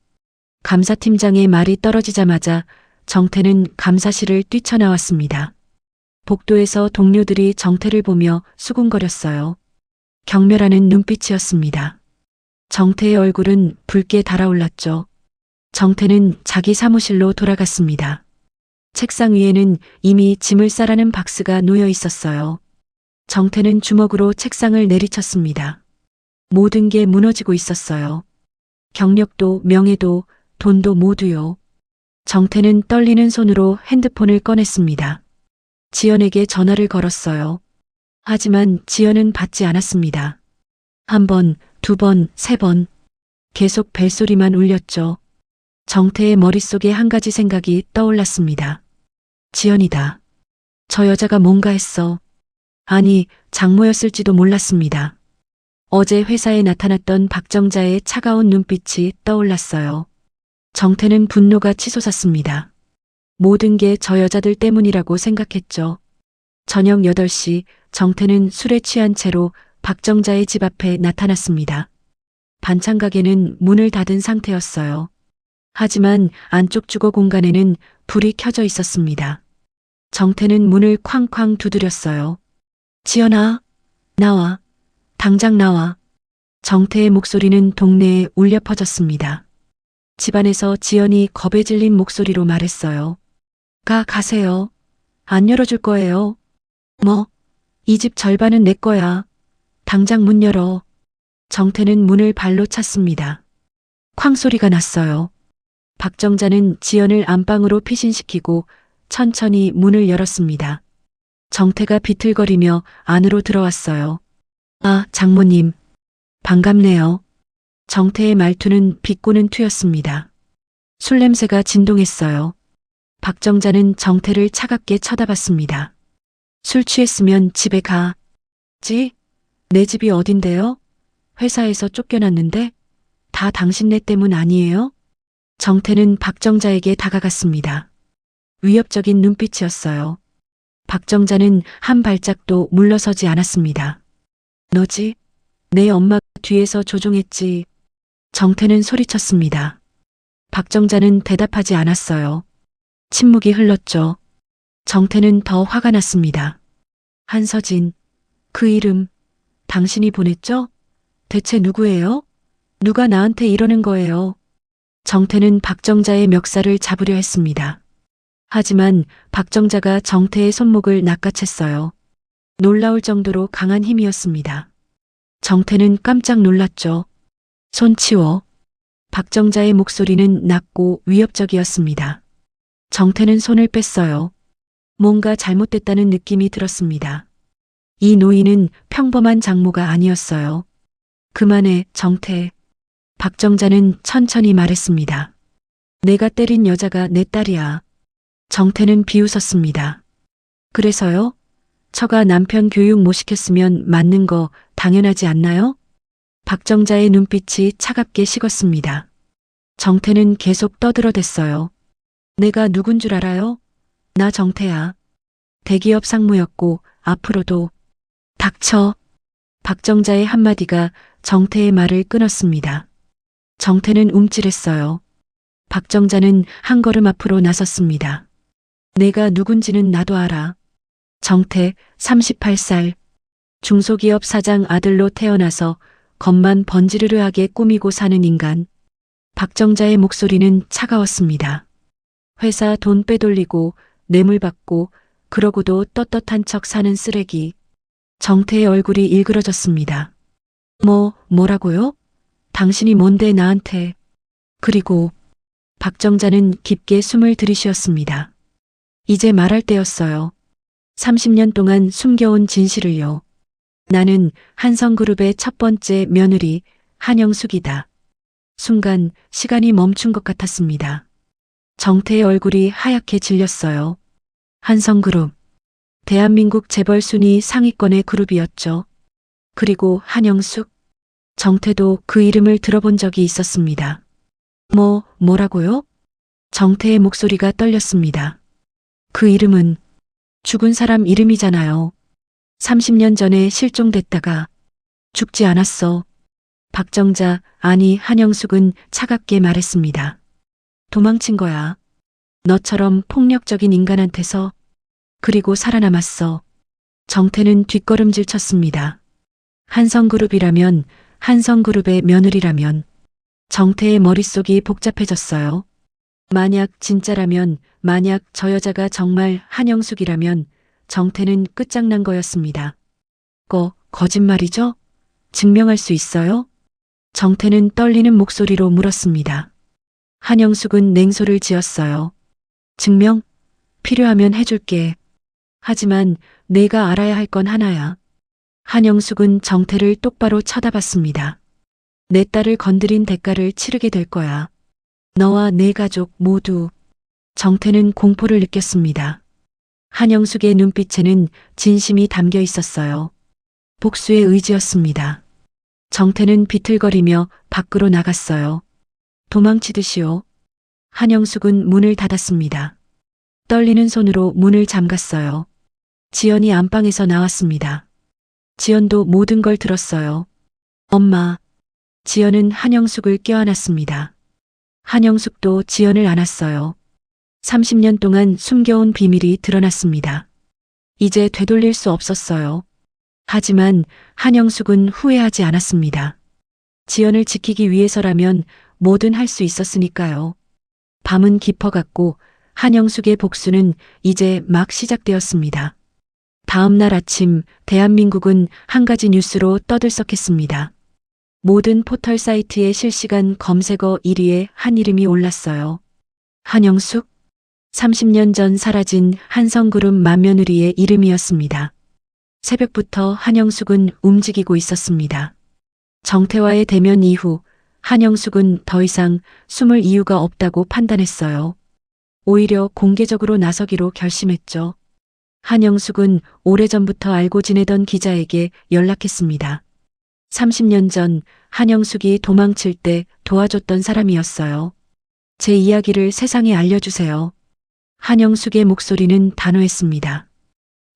감사팀장의 말이 떨어지자마자 정태는 감사실을 뛰쳐나왔습니다. 복도에서 동료들이 정태를 보며 수군거렸어요. 경멸하는 눈빛이었습니다. 정태의 얼굴은 붉게 달아올랐죠. 정태는 자기 사무실로 돌아갔습니다. 책상 위에는 이미 짐을 싸라는 박스가 놓여 있었어요. 정태는 주먹으로 책상을 내리쳤습니다. 모든 게 무너지고 있었어요. 경력도 명예도 돈도 모두요. 정태는 떨리는 손으로 핸드폰을 꺼냈습니다. 지연에게 전화를 걸었어요. 하지만 지연은 받지 않았습니다. 한 번, 두 번, 세 번. 계속 벨소리만 울렸죠. 정태의 머릿속에 한 가지 생각이 떠올랐습니다. 지연이다. 저 여자가 뭔가 했어. 아니, 장모였을지도 몰랐습니다. 어제 회사에 나타났던 박정자의 차가운 눈빛이 떠올랐어요. 정태는 분노가 치솟았습니다. 모든 게 저 여자들 때문이라고 생각했죠. 저녁 8시 정태는 술에 취한 채로 박정자의 집 앞에 나타났습니다. 반찬 가게는 문을 닫은 상태였어요. 하지만 안쪽 주거 공간에는 불이 켜져 있었습니다. 정태는 문을 쾅쾅 두드렸어요. 지연아, 나와. 당장 나와. 정태의 목소리는 동네에 울려 퍼졌습니다. 집안에서 지연이 겁에 질린 목소리로 말했어요. 가세요. 안 열어줄 거예요. 뭐? 이 집 절반은 내 거야. 당장 문 열어. 정태는 문을 발로 찼습니다. 쾅 소리가 났어요. 박정자는 지연을 안방으로 피신시키고 천천히 문을 열었습니다. 정태가 비틀거리며 안으로 들어왔어요. 아, 장모님. 반갑네요. 정태의 말투는 비꼬는 투였습니다. 술 냄새가 진동했어요. 박정자는 정태를 차갑게 쳐다봤습니다. 술 취했으면 집에 가지? 내 집이 어딘데요? 회사에서 쫓겨났는데? 다 당신네 때문 아니에요? 정태는 박정자에게 다가갔습니다. 위협적인 눈빛이었어요. 박정자는 한 발짝도 물러서지 않았습니다. 너지? 내 엄마 뒤에서 조종했지. 정태는 소리쳤습니다. 박정자는 대답하지 않았어요. 침묵이 흘렀죠. 정태는 더 화가 났습니다. 한서진, 그 이름 당신이 보냈죠? 대체 누구예요? 누가 나한테 이러는 거예요? 정태는 박정자의 멱살을 잡으려 했습니다. 하지만 박정자가 정태의 손목을 낚아챘어요. 놀라울 정도로 강한 힘이었습니다. 정태는 깜짝 놀랐죠. 손 치워. 박정자의 목소리는 낮고 위협적이었습니다. 정태는 손을 뺐어요. 뭔가 잘못됐다는 느낌이 들었습니다. 이 노인은 평범한 장모가 아니었어요. 그만해, 정태. 박정자는 천천히 말했습니다. 내가 때린 여자가 내 딸이야. 정태는 비웃었습니다. 그래서요? 처가 남편 교육 못 시켰으면 맞는 거 당연하지 않나요? 박정자의 눈빛이 차갑게 식었습니다. 정태는 계속 떠들어댔어요. 내가 누군 줄 알아요? 나 정태야. 대기업 상무였고 앞으로도. 닥쳐. 박정자의 한마디가 정태의 말을 끊었습니다. 정태는 움찔했어요. 박정자는 한 걸음 앞으로 나섰습니다. 내가 누군지는 나도 알아. 정태, 38살. 중소기업 사장 아들로 태어나서 겉만 번지르르하게 꾸미고 사는 인간. 박정자의 목소리는 차가웠습니다. 회사 돈 빼돌리고 뇌물 받고 그러고도 떳떳한 척 사는 쓰레기. 정태의 얼굴이 일그러졌습니다. 뭐라고요? 당신이 뭔데 나한테. 그리고 박정자는 깊게 숨을 들이쉬었습니다. 이제 말할 때였어요. 30년 동안 숨겨온 진실을요. 나는 한성그룹의 첫 번째 며느리 한영숙이다. 순간 시간이 멈춘 것 같았습니다. 정태의 얼굴이 하얗게 질렸어요. 한성그룹. 대한민국 재벌 순위 상위권의 그룹이었죠. 그리고 한영숙. 정태도 그 이름을 들어본 적이 있었습니다. 뭐라고요? 정태의 목소리가 떨렸습니다. 그 이름은 죽은 사람 이름이잖아요. 30년 전에 실종됐다가 죽지 않았어. 박정자, 아니 한영숙은 차갑게 말했습니다. 도망친 거야. 너처럼 폭력적인 인간한테서. 그리고 살아남았어. 정태는 뒷걸음질 쳤습니다. 한성그룹이라면, 한성그룹의 며느리라면. 정태의 머릿속이 복잡해졌어요. 만약 진짜라면, 만약 저 여자가 정말 한영숙이라면 정태는 끝장난 거였습니다. 거짓말이죠? 증명할 수 있어요? 정태는 떨리는 목소리로 물었습니다. 한영숙은 냉소를 지었어요. 증명? 필요하면 해줄게. 하지만 내가 알아야 할 건 하나야. 한영숙은 정태를 똑바로 쳐다봤습니다. 내 딸을 건드린 대가를 치르게 될 거야. 너와 내 가족 모두. 정태는 공포를 느꼈습니다. 한영숙의 눈빛에는 진심이 담겨 있었어요. 복수의 의지였습니다. 정태는 비틀거리며 밖으로 나갔어요. 도망치듯이요. 한영숙은 문을 닫았습니다. 떨리는 손으로 문을 잠갔어요. 지연이 안방에서 나왔습니다. 지연도 모든 걸 들었어요. 엄마. 지연은 한영숙을 껴안았습니다. 한영숙도 지연을 안았어요. 30년 동안 숨겨온 비밀이 드러났습니다. 이제 되돌릴 수 없었어요. 하지만 한영숙은 후회하지 않았습니다. 지연을 지키기 위해서라면 뭐든 할 수 있었으니까요. 밤은 깊어갔고 한영숙의 복수는 이제 막 시작되었습니다. 다음 날 아침 대한민국은 한 가지 뉴스로 떠들썩했습니다. 모든 포털 사이트의 실시간 검색어 1위에 한 이름이 올랐어요. 한영숙? 30년 전 사라진 한성그룹 맏며느리의 이름이었습니다. 새벽부터 한영숙은 움직이고 있었습니다. 정태와의 대면 이후 한영숙은 더 이상 숨을 이유가 없다고 판단했어요. 오히려 공개적으로 나서기로 결심했죠. 한영숙은 오래전부터 알고 지내던 기자에게 연락했습니다. 30년 전 한영숙이 도망칠 때 도와줬던 사람이었어요. 제 이야기를 세상에 알려주세요. 한영숙의 목소리는 단호했습니다.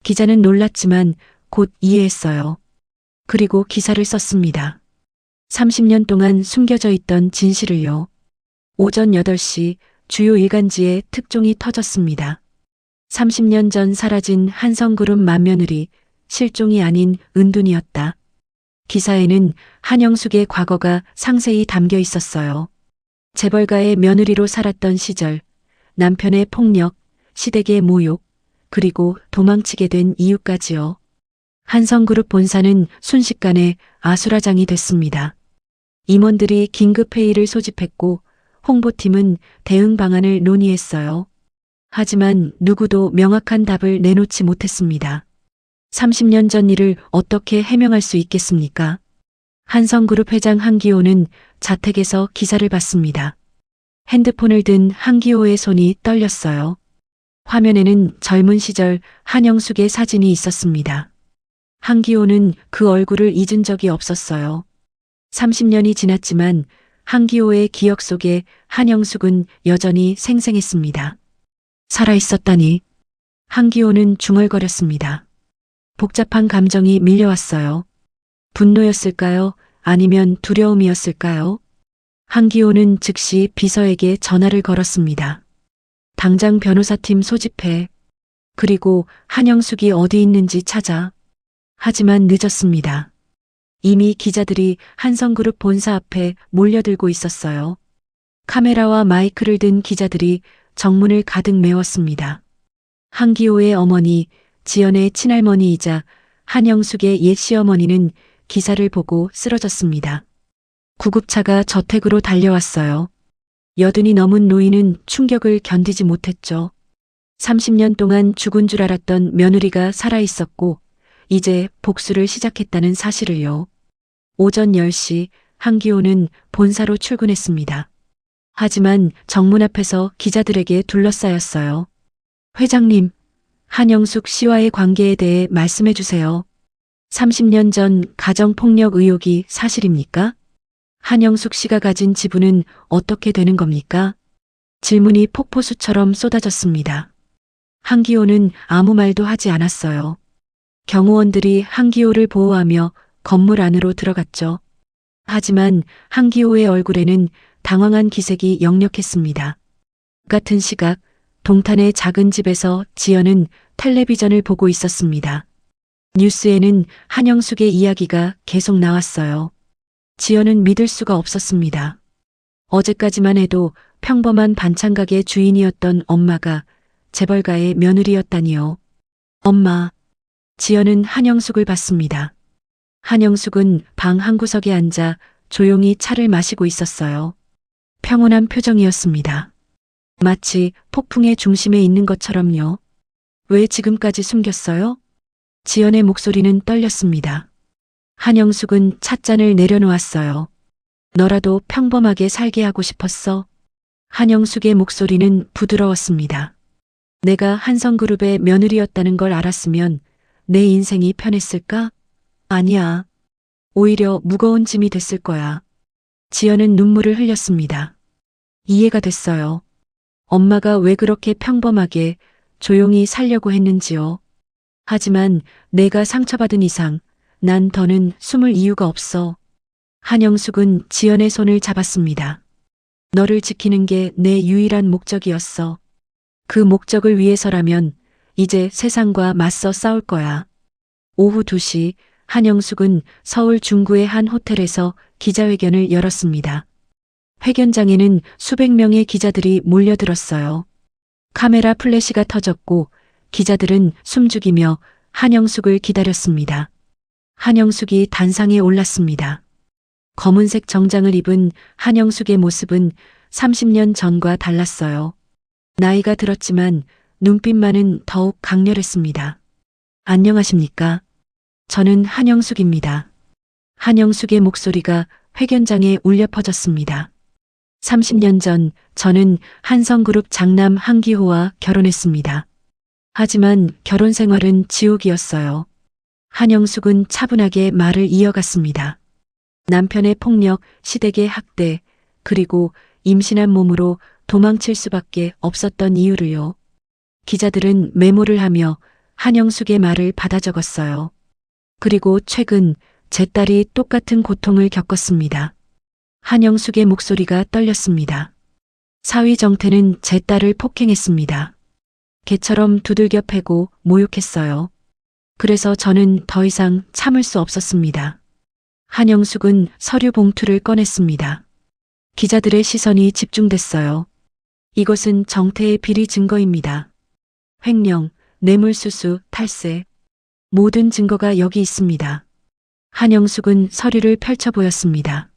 기자는 놀랐지만 곧 이해했어요. 그리고 기사를 썼습니다. 30년 동안 숨겨져 있던 진실을요. 오전 8시 주요 일간지에 특종이 터졌습니다. 30년 전 사라진 한성그룹 맏며느리, 실종이 아닌 은둔이었다. 기사에는 한영숙의 과거가 상세히 담겨 있었어요. 재벌가의 며느리로 살았던 시절, 남편의 폭력, 시댁의 모욕, 그리고 도망치게 된 이유까지요. 한성그룹 본사는 순식간에 아수라장이 됐습니다. 임원들이 긴급회의를 소집했고 홍보팀은 대응 방안을 논의했어요. 하지만 누구도 명확한 답을 내놓지 못했습니다. 30년 전 일을 어떻게 해명할 수 있겠습니까? 한성그룹 회장 한기호는 자택에서 기사를 봤습니다. 핸드폰을 든 한기호의 손이 떨렸어요. 화면에는 젊은 시절 한영숙의 사진이 있었습니다. 한기호는 그 얼굴을 잊은 적이 없었어요. 30년이 지났지만 한기호의 기억 속에 한영숙은 여전히 생생했습니다. 살아있었다니. 한기호는 중얼거렸습니다. 복잡한 감정이 밀려왔어요. 분노였을까요? 아니면 두려움이었을까요? 한기호는 즉시 비서에게 전화를 걸었습니다. 당장 변호사팀 소집해. 그리고 한영숙이 어디 있는지 찾아. 하지만 늦었습니다. 이미 기자들이 한성그룹 본사 앞에 몰려들고 있었어요. 카메라와 마이크를 든 기자들이 정문을 가득 메웠습니다. 한기호의 어머니, 지연의 친할머니이자 한영숙의 옛 시어머니는 기사를 보고 쓰러졌습니다. 구급차가 저택으로 달려왔어요. 80이 넘은 노인은 충격을 견디지 못했죠. 30년 동안 죽은 줄 알았던 며느리가 살아있었고 이제 복수를 시작했다는 사실을요. 오전 10시 한기호는 본사로 출근했습니다. 하지만 정문 앞에서 기자들에게 둘러싸였어요. 회장님, 한영숙 씨와의 관계에 대해 말씀해 주세요. 30년 전 가정폭력 의혹이 사실입니까? 한영숙 씨가 가진 지분은 어떻게 되는 겁니까? 질문이 폭포수처럼 쏟아졌습니다. 한기호는 아무 말도 하지 않았어요. 경호원들이 한기호를 보호하며 건물 안으로 들어갔죠. 하지만 한기호의 얼굴에는 당황한 기색이 역력했습니다. 같은 시각 동탄의 작은 집에서 지연은 텔레비전을 보고 있었습니다. 뉴스에는 한영숙의 이야기가 계속 나왔어요. 지연은 믿을 수가 없었습니다. 어제까지만 해도 평범한 반찬가게 주인이었던 엄마가 재벌가의 며느리였다니요. 엄마. 지연은 한영숙을 봤습니다. 한영숙은 방 한구석에 앉아 조용히 차를 마시고 있었어요. 평온한 표정이었습니다. 마치 폭풍의 중심에 있는 것처럼요. 왜 지금까지 숨겼어요? 지연의 목소리는 떨렸습니다. 한영숙은 찻잔을 내려놓았어요. 너라도 평범하게 살게 하고 싶었어? 한영숙의 목소리는 부드러웠습니다. 내가 한성그룹의 며느리였다는 걸 알았으면 내 인생이 편했을까? 아니야. 오히려 무거운 짐이 됐을 거야. 지연은 눈물을 흘렸습니다. 이해가 됐어요. 엄마가 왜 그렇게 평범하게 조용히 살려고 했는지요. 하지만 내가 상처받은 이상 난 더는 숨을 이유가 없어. 한영숙은 지연의 손을 잡았습니다. 너를 지키는 게 내 유일한 목적이었어. 그 목적을 위해서라면 이제 세상과 맞서 싸울 거야. 오후 2시 한영숙은 서울 중구의 한 호텔에서 기자회견을 열었습니다. 회견장에는 수백 명의 기자들이 몰려들었어요. 카메라 플래시가 터졌고 기자들은 숨죽이며 한영숙을 기다렸습니다. 한영숙이 단상에 올랐습니다. 검은색 정장을 입은 한영숙의 모습은 30년 전과 달랐어요. 나이가 들었지만 눈빛만은 더욱 강렬했습니다. 안녕하십니까? 저는 한영숙입니다. 한영숙의 목소리가 회견장에 울려 퍼졌습니다. 30년 전 저는 한성그룹 장남 한기호와 결혼했습니다. 하지만 결혼 생활은 지옥이었어요. 한영숙은 차분하게 말을 이어갔습니다. 남편의 폭력, 시댁의 학대, 그리고 임신한 몸으로 도망칠 수밖에 없었던 이유를요. 기자들은 메모를 하며 한영숙의 말을 받아 적었어요. 그리고 최근 제 딸이 똑같은 고통을 겪었습니다. 한영숙의 목소리가 떨렸습니다. 사위 정태는 제 딸을 폭행했습니다. 개처럼 두들겨 패고 모욕했어요. 그래서 저는 더 이상 참을 수 없었습니다. 한영숙은 서류 봉투를 꺼냈습니다. 기자들의 시선이 집중됐어요. 이것은 정태의 비리 증거입니다. 횡령, 뇌물수수, 탈세. 모든 증거가 여기 있습니다. 한영숙은 서류를 펼쳐 보였습니다.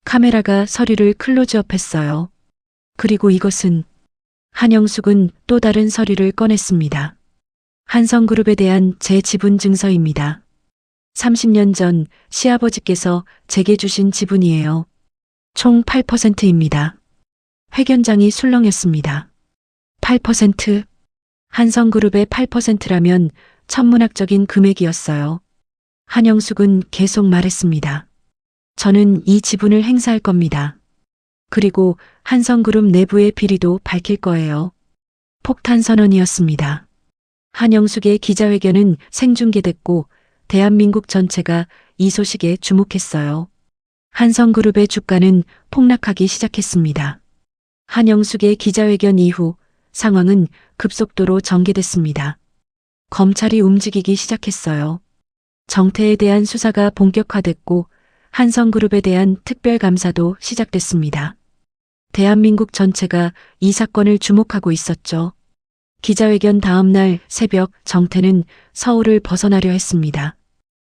카메라가 서류를 클로즈업했어요. 그리고 이것은 한영숙은 또 다른 서류를 꺼냈습니다. 한성그룹에 대한 제 지분 증서입니다. 30년 전 시아버지께서 제게 주신 지분이에요. 총 8%입니다. 회견장이 술렁였습니다. 8%? 한성그룹의 8%라면 천문학적인 금액이었어요. 한영숙은 계속 말했습니다. 저는 이 지분을 행사할 겁니다. 그리고 한성그룹 내부의 비리도 밝힐 거예요. 폭탄 선언이었습니다. 한영숙의 기자회견은 생중계됐고 대한민국 전체가 이 소식에 주목했어요. 한성그룹의 주가는 폭락하기 시작했습니다. 한영숙의 기자회견 이후 상황은 급속도로 전개됐습니다. 검찰이 움직이기 시작했어요. 정태에 대한 수사가 본격화됐고 한성그룹에 대한 특별감사도 시작됐습니다. 대한민국 전체가 이 사건을 주목하고 있었죠. 기자회견 다음 날 새벽 정태는 서울을 벗어나려 했습니다.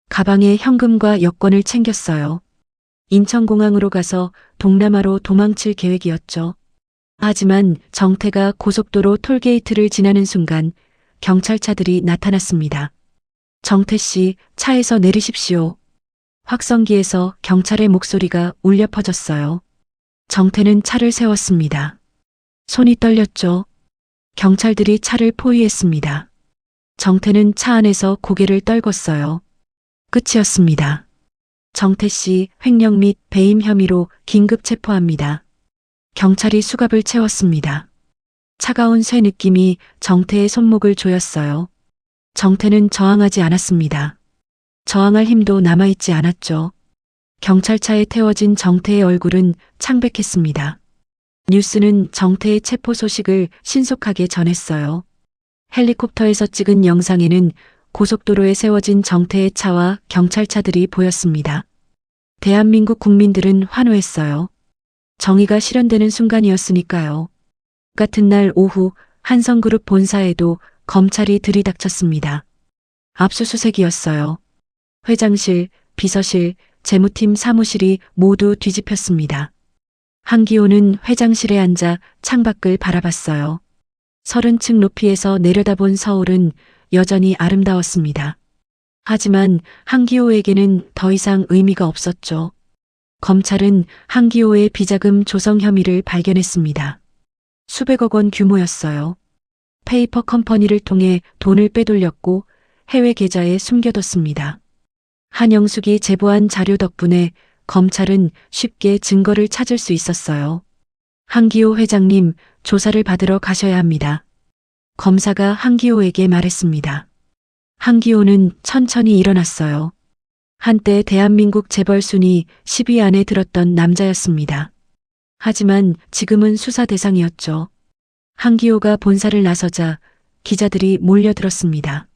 가방에 현금과 여권을 챙겼어요. 인천공항으로 가서 동남아로 도망칠 계획이었죠. 하지만 정태가 고속도로 톨게이트를 지나는 순간 경찰차들이 나타났습니다. 정태 씨, 차에서 내리십시오. 확성기에서 경찰의 목소리가 울려 퍼졌어요. 정태는 차를 세웠습니다. 손이 떨렸죠. 경찰들이 차를 포위했습니다. 정태는 차 안에서 고개를 떨궜어요. 끝이었습니다. 정태 씨 횡령 및 배임 혐의로 긴급 체포합니다. 경찰이 수갑을 채웠습니다. 차가운 쇠 느낌이 정태의 손목을 조였어요. 정태는 저항하지 않았습니다. 저항할 힘도 남아있지 않았죠. 경찰차에 태워진 정태의 얼굴은 창백했습니다. 뉴스는 정태의 체포 소식을 신속하게 전했어요. 헬리콥터에서 찍은 영상에는 고속도로에 세워진 정태의 차와 경찰차들이 보였습니다. 대한민국 국민들은 환호했어요. 정의가 실현되는 순간이었으니까요. 같은 날 오후 한성그룹 본사에도 검찰이 들이닥쳤습니다. 압수수색이었어요. 회장실, 비서실, 재무팀 사무실이 모두 뒤집혔습니다. 한기호는 회장실에 앉아 창밖을 바라봤어요. 30층 높이에서 내려다본 서울은 여전히 아름다웠습니다. 하지만 한기호에게는 더 이상 의미가 없었죠. 검찰은 한기호의 비자금 조성 혐의를 발견했습니다. 수백억 원 규모였어요. 페이퍼 컴퍼니를 통해 돈을 빼돌렸고 해외 계좌에 숨겨뒀습니다. 한영숙이 제보한 자료 덕분에 검찰은 쉽게 증거를 찾을 수 있었어요. 한기호 회장님, 조사를 받으러 가셔야 합니다. 검사가 한기호에게 말했습니다. 한기호는 천천히 일어났어요. 한때 대한민국 재벌 순위 10위 안에 들었던 남자였습니다. 하지만 지금은 수사 대상이었죠. 한기호가 본사를 나서자 기자들이 몰려들었습니다.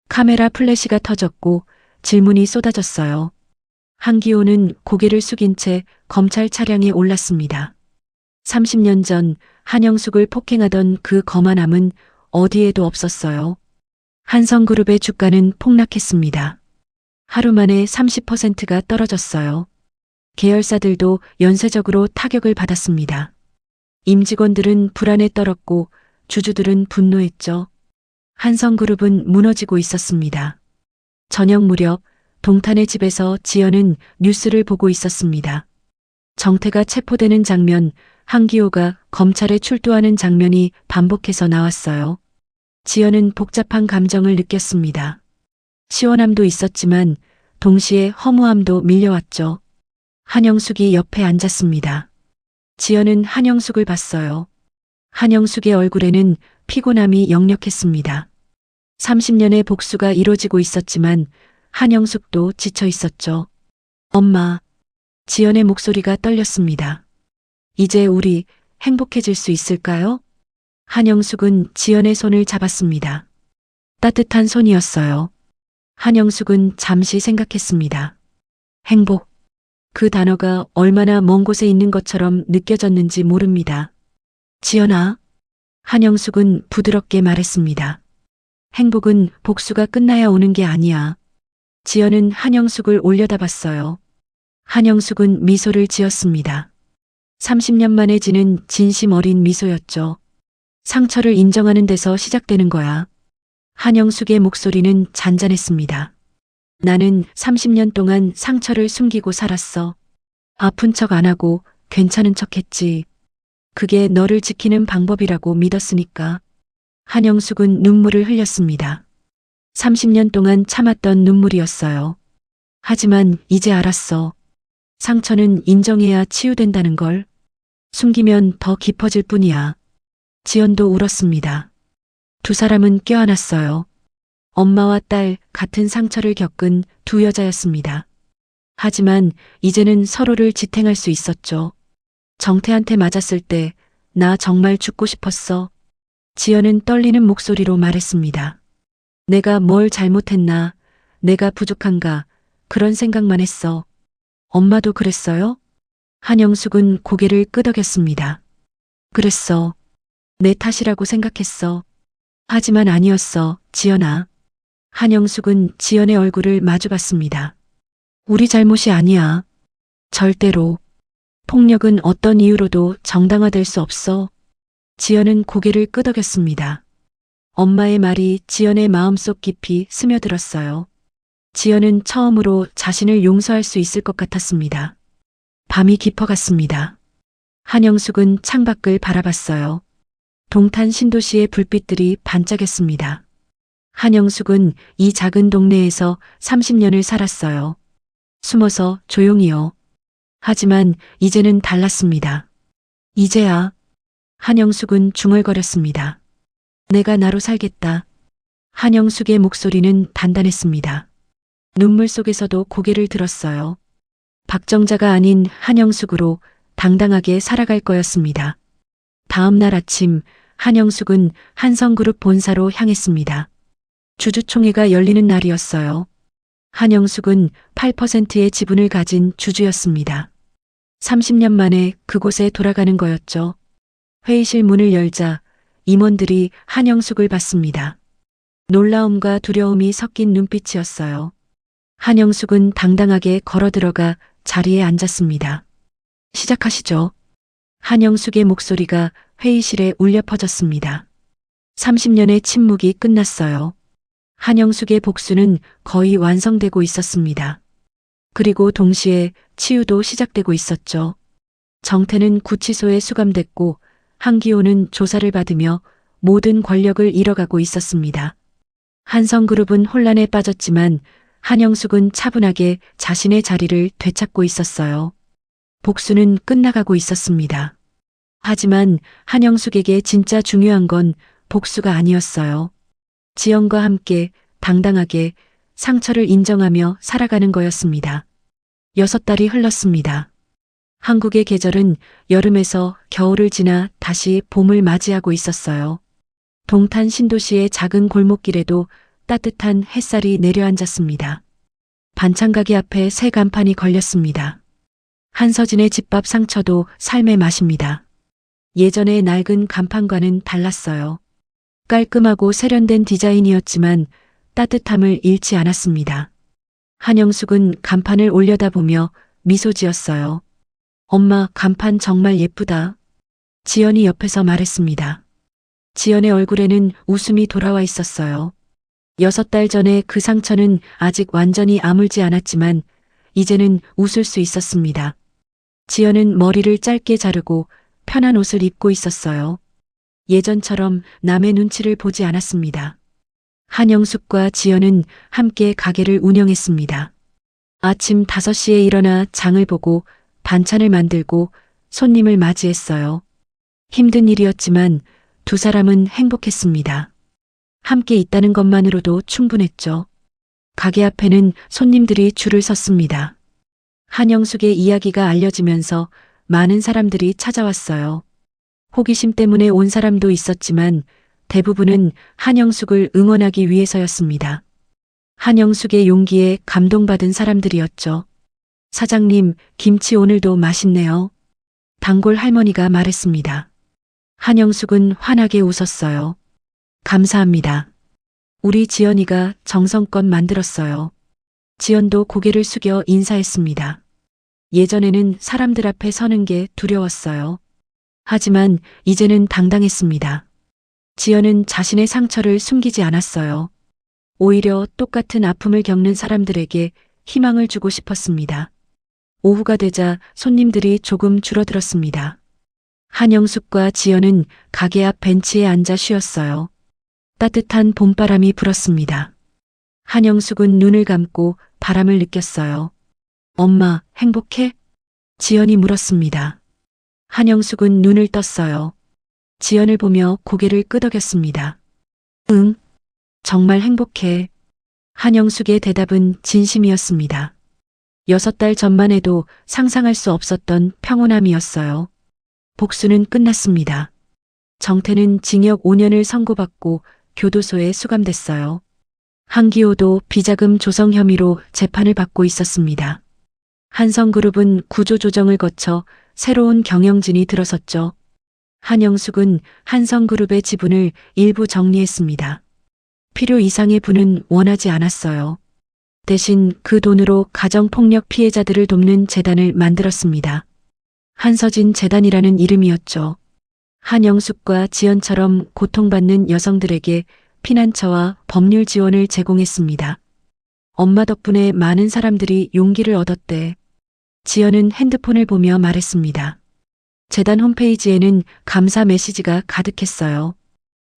카메라 플래시가 터졌고 질문이 쏟아졌어요. 한기호는 고개를 숙인 채 검찰 차량에 올랐습니다. 30년 전 한영숙을 폭행하던 그 거만함은 어디에도 없었어요. 한성그룹의 주가는 폭락했습니다. 하루 만에 30%가 떨어졌어요. 계열사들도 연쇄적으로 타격을 받았습니다. 임직원들은 불안에 떨었고 주주들은 분노했죠. 한성그룹은 무너지고 있었습니다. 저녁 무렵 동탄의 집에서 지연은 뉴스를 보고 있었습니다. 정태가 체포되는 장면, 한기호가 검찰에 출두하는 장면이 반복해서 나왔어요. 지연은 복잡한 감정을 느꼈습니다. 시원함도 있었지만 동시에 허무함도 밀려왔죠. 한영숙이 옆에 앉았습니다. 지연은 한영숙을 봤어요. 한영숙의 얼굴에는 피곤함이 역력했습니다. 30년의 복수가 이루어지고 있었지만 한영숙도 지쳐 있었죠. 엄마, 지연의 목소리가 떨렸습니다. 이제 우리 행복해질 수 있을까요? 한영숙은 지연의 손을 잡았습니다. 따뜻한 손이었어요. 한영숙은 잠시 생각했습니다. 행복. 그 단어가 얼마나 먼 곳에 있는 것처럼 느껴졌는지 모릅니다. 지연아. 한영숙은 부드럽게 말했습니다. 행복은 복수가 끝나야 오는 게 아니야. 지연은 한영숙을 올려다봤어요. 한영숙은 미소를 지었습니다. 30년 만에 지는 진심 어린 미소였죠. 상처를 인정하는 데서 시작되는 거야. 한영숙의 목소리는 잔잔했습니다. 나는 30년 동안 상처를 숨기고 살았어. 아픈 척 안 하고 괜찮은 척 했지. 그게 너를 지키는 방법이라고 믿었으니까. 한영숙은 눈물을 흘렸습니다. 30년 동안 참았던 눈물이었어요. 하지만 이제 알았어. 상처는 인정해야 치유된다는 걸. 숨기면 더 깊어질 뿐이야. 지연도 울었습니다. 두 사람은 껴안았어요. 엄마와 딸 같은 상처를 겪은 두 여자였습니다. 하지만 이제는 서로를 지탱할 수 있었죠. 정태한테 맞았을 때 나 정말 죽고 싶었어. 지연은 떨리는 목소리로 말했습니다. 내가 뭘 잘못했나, 내가 부족한가, 그런 생각만 했어. 엄마도 그랬어요? 한영숙은 고개를 끄덕였습니다. 그랬어. 내 탓이라고 생각했어. 하지만 아니었어, 지연아. 한영숙은 지연의 얼굴을 마주봤습니다. 우리 잘못이 아니야. 절대로. 폭력은 어떤 이유로도 정당화될 수 없어. 지연은 고개를 끄덕였습니다. 엄마의 말이 지연의 마음속 깊이 스며들었어요. 지연은 처음으로 자신을 용서할 수 있을 것 같았습니다. 밤이 깊어갔습니다. 한영숙은 창밖을 바라봤어요. 동탄 신도시의 불빛들이 반짝였습니다. 한영숙은 이 작은 동네에서 30년을 살았어요. 숨어서 조용히요. 하지만 이제는 달랐습니다. 이제야. 한영숙은 중얼거렸습니다. 내가 나로 살겠다. 한영숙의 목소리는 단단했습니다. 눈물 속에서도 고개를 들었어요. 박정자가 아닌 한영숙으로 당당하게 살아갈 거였습니다. 다음 날 아침 한영숙은 한성그룹 본사로 향했습니다. 주주총회가 열리는 날이었어요. 한영숙은 8%의 지분을 가진 주주였습니다. 30년 만에 그곳에 돌아가는 거였죠. 회의실 문을 열자 임원들이 한영숙을 봤습니다. 놀라움과 두려움이 섞인 눈빛이었어요. 한영숙은 당당하게 걸어 들어가 자리에 앉았습니다. 시작하시죠. 한영숙의 목소리가 회의실에 울려 퍼졌습니다. 30년의 침묵이 끝났어요. 한영숙의 복수는 거의 완성되고 있었습니다. 그리고 동시에 치유도 시작되고 있었죠. 정태는 구치소에 수감됐고 한기호는 조사를 받으며 모든 권력을 잃어가고 있었습니다. 한성그룹은 혼란에 빠졌지만 한영숙은 차분하게 자신의 자리를 되찾고 있었어요. 복수는 끝나가고 있었습니다. 하지만 한영숙에게 진짜 중요한 건 복수가 아니었어요. 지연과 함께 당당하게 상처를 인정하며 살아가는 거였습니다. 6달이 흘렀습니다. 한국의 계절은 여름에서 겨울을 지나 다시 봄을 맞이하고 있었어요. 동탄 신도시의 작은 골목길에도 따뜻한 햇살이 내려앉았습니다. 반찬가게 앞에 새 간판이 걸렸습니다. 한서진의 집밥 상처도 삶의 맛입니다. 예전의 낡은 간판과는 달랐어요. 깔끔하고 세련된 디자인이었지만 따뜻함을 잃지 않았습니다. 한영숙은 간판을 올려다보며 미소 지었어요. 엄마, 간판 정말 예쁘다. 지연이 옆에서 말했습니다. 지연의 얼굴에는 웃음이 돌아와 있었어요. 6달 전에 그 상처는 아직 완전히 아물지 않았지만 이제는 웃을 수 있었습니다. 지연은 머리를 짧게 자르고 편한 옷을 입고 있었어요. 예전처럼 남의 눈치를 보지 않았습니다. 한영숙과 지연은 함께 가게를 운영했습니다. 아침 5시에 일어나 장을 보고 반찬을 만들고 손님을 맞이했어요. 힘든 일이었지만 두 사람은 행복했습니다. 함께 있다는 것만으로도 충분했죠. 가게 앞에는 손님들이 줄을 섰습니다. 한영숙의 이야기가 알려지면서 많은 사람들이 찾아왔어요. 호기심 때문에 온 사람도 있었지만 대부분은 한영숙을 응원하기 위해서였습니다. 한영숙의 용기에 감동받은 사람들이었죠. 사장님, 김치 오늘도 맛있네요. 단골 할머니가 말했습니다. 한영숙은 환하게 웃었어요. 감사합니다. 우리 지연이가 정성껏 만들었어요. 지연도 고개를 숙여 인사했습니다. 예전에는 사람들 앞에 서는 게 두려웠어요. 하지만 이제는 당당했습니다. 지연은 자신의 상처를 숨기지 않았어요. 오히려 똑같은 아픔을 겪는 사람들에게 희망을 주고 싶었습니다. 오후가 되자 손님들이 조금 줄어들었습니다. 한영숙과 지연은 가게 앞 벤치에 앉아 쉬었어요. 따뜻한 봄바람이 불었습니다. 한영숙은 눈을 감고 바람을 느꼈어요. 엄마, 행복해? 지연이 물었습니다. 한영숙은 눈을 떴어요. 지연을 보며 고개를 끄덕였습니다. 응, 정말 행복해. 한영숙의 대답은 진심이었습니다. 6달 전만 해도 상상할 수 없었던 평온함이었어요. 복수는 끝났습니다. 정태는 징역 5년을 선고받고 교도소에 수감됐어요. 한기호도 비자금 조성 혐의로 재판을 받고 있었습니다. 한성그룹은 구조조정을 거쳐 새로운 경영진이 들어섰죠. 한영숙은 한성그룹의 지분을 일부 정리했습니다. 필요 이상의 부는 원하지 않았어요. 대신 그 돈으로 가정폭력 피해자들을 돕는 재단을 만들었습니다. 한서진 재단이라는 이름이었죠. 한영숙과 지연처럼 고통받는 여성들에게 피난처와 법률 지원을 제공했습니다. 엄마 덕분에 많은 사람들이 용기를 얻었대. 지연은 핸드폰을 보며 말했습니다. 재단 홈페이지에는 감사 메시지가 가득했어요.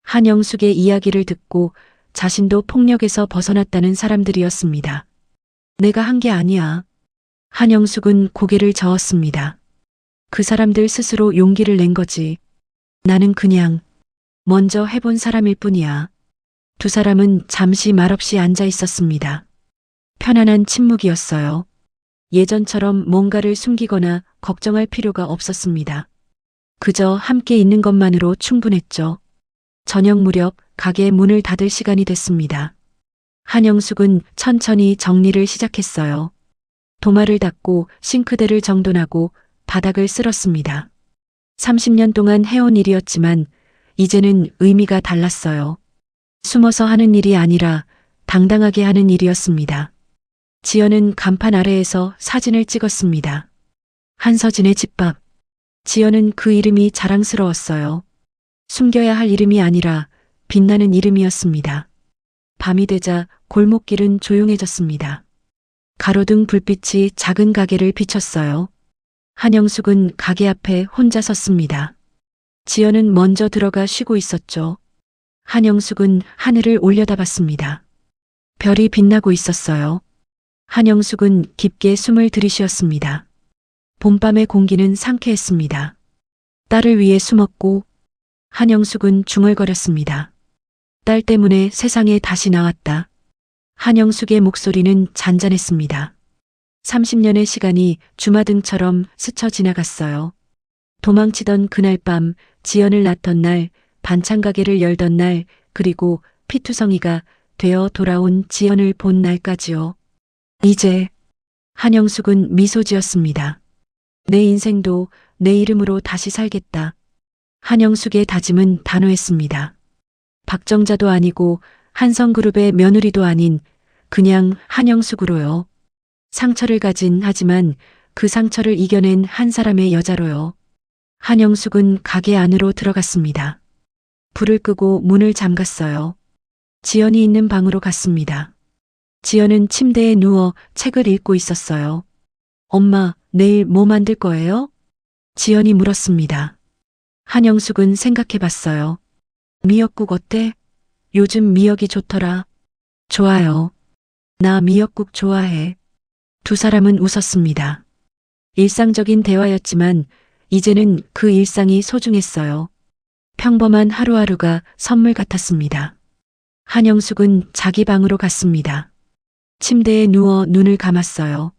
한영숙의 이야기를 듣고 자신도 폭력에서 벗어났다는 사람들이었습니다. 내가 한 게 아니야. 한영숙은 고개를 저었습니다. 그 사람들 스스로 용기를 낸 거지. 나는 그냥 먼저 해본 사람일 뿐이야. 두 사람은 잠시 말없이 앉아 있었습니다. 편안한 침묵이었어요. 예전처럼 뭔가를 숨기거나 걱정할 필요가 없었습니다. 그저 함께 있는 것만으로 충분했죠. 저녁 무렵 가게 문을 닫을 시간이 됐습니다. 한영숙은 천천히 정리를 시작했어요. 도마를 닦고 싱크대를 정돈하고 바닥을 쓸었습니다. 30년 동안 해온 일이었지만 이제는 의미가 달랐어요. 숨어서 하는 일이 아니라 당당하게 하는 일이었습니다. 지연은 간판 아래에서 사진을 찍었습니다. 한서진의 집밥. 지연은 그 이름이 자랑스러웠어요. 숨겨야 할 이름이 아니라 빛나는 이름이었습니다. 밤이 되자 골목길은 조용해졌습니다. 가로등 불빛이 작은 가게를 비췄어요. 한영숙은 가게 앞에 혼자 섰습니다. 지연은 먼저 들어가 쉬고 있었죠. 한영숙은 하늘을 올려다봤습니다. 별이 빛나고 있었어요. 한영숙은 깊게 숨을 들이쉬었습니다. 봄밤의 공기는 상쾌했습니다. 딸을 위해 숨었고 한영숙은 중얼거렸습니다. 딸 때문에 세상에 다시 나왔다. 한영숙의 목소리는 잔잔했습니다. 30년의 시간이 주마등처럼 스쳐 지나갔어요. 도망치던 그날 밤, 지연을 낳던 날, 반찬 가게를 열던 날, 그리고 피투성이가 되어 돌아온 지연을 본 날까지요. 이제 한영숙은 미소 지었습니다. 내 인생도 내 이름으로 다시 살겠다. 한영숙의 다짐은 단호했습니다. 박정자도 아니고 한성그룹의 며느리도 아닌 그냥 한영숙으로요. 상처를 가진 하지만 그 상처를 이겨낸 한 사람의 여자로요. 한영숙은 가게 안으로 들어갔습니다. 불을 끄고 문을 잠갔어요. 지연이 있는 방으로 갔습니다. 지연은 침대에 누워 책을 읽고 있었어요. 엄마, 내일 뭐 만들 거예요? 지연이 물었습니다. 한영숙은 생각해봤어요. 미역국 어때? 요즘 미역이 좋더라. 좋아요. 나 미역국 좋아해. 두 사람은 웃었습니다. 일상적인 대화였지만 이제는 그 일상이 소중했어요. 평범한 하루하루가 선물 같았습니다. 한영숙은 자기 방으로 갔습니다. 침대에 누워 눈을 감았어요.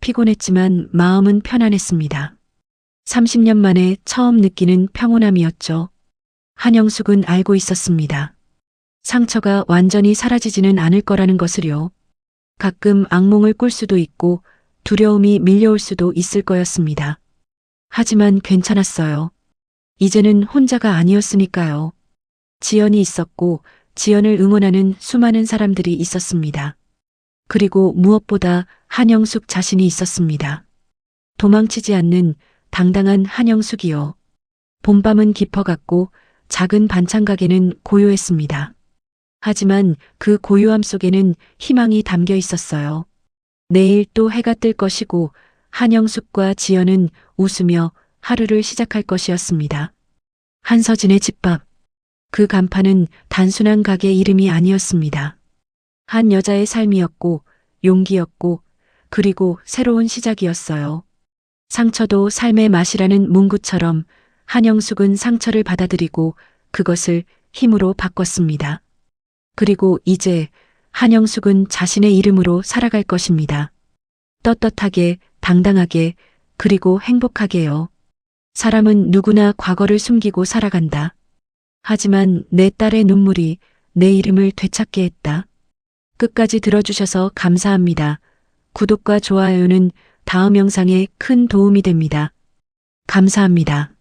피곤했지만 마음은 편안했습니다. 30년 만에 처음 느끼는 평온함이었죠. 한영숙은 알고 있었습니다. 상처가 완전히 사라지지는 않을 거라는 것을요. 가끔 악몽을 꿀 수도 있고 두려움이 밀려올 수도 있을 거였습니다. 하지만 괜찮았어요. 이제는 혼자가 아니었으니까요. 지연이 있었고 지연을 응원하는 수많은 사람들이 있었습니다. 그리고 무엇보다 한영숙 자신이 있었습니다. 도망치지 않는 당당한 한영숙이요. 봄밤은 깊어갔고 작은 반찬 가게는 고요했습니다. 하지만 그 고요함 속에는 희망이 담겨 있었어요. 내일 또 해가 뜰 것이고 한영숙과 지연은 웃으며 하루를 시작할 것이었습니다. 한서진의 집밥. 그 간판은 단순한 가게 이름이 아니었습니다. 한 여자의 삶이었고 용기였고 그리고 새로운 시작이었어요. 상처도 삶의 맛이라는 문구처럼 한영숙은 상처를 받아들이고 그것을 힘으로 바꿨습니다. 그리고 이제 한영숙은 자신의 이름으로 살아갈 것입니다. 떳떳하게, 당당하게, 그리고 행복하게요. 사람은 누구나 과거를 숨기고 살아간다. 하지만 내 딸의 눈물이 내 이름을 되찾게 했다. 끝까지 들어주셔서 감사합니다. 구독과 좋아요는 다음 영상에 큰 도움이 됩니다. 감사합니다.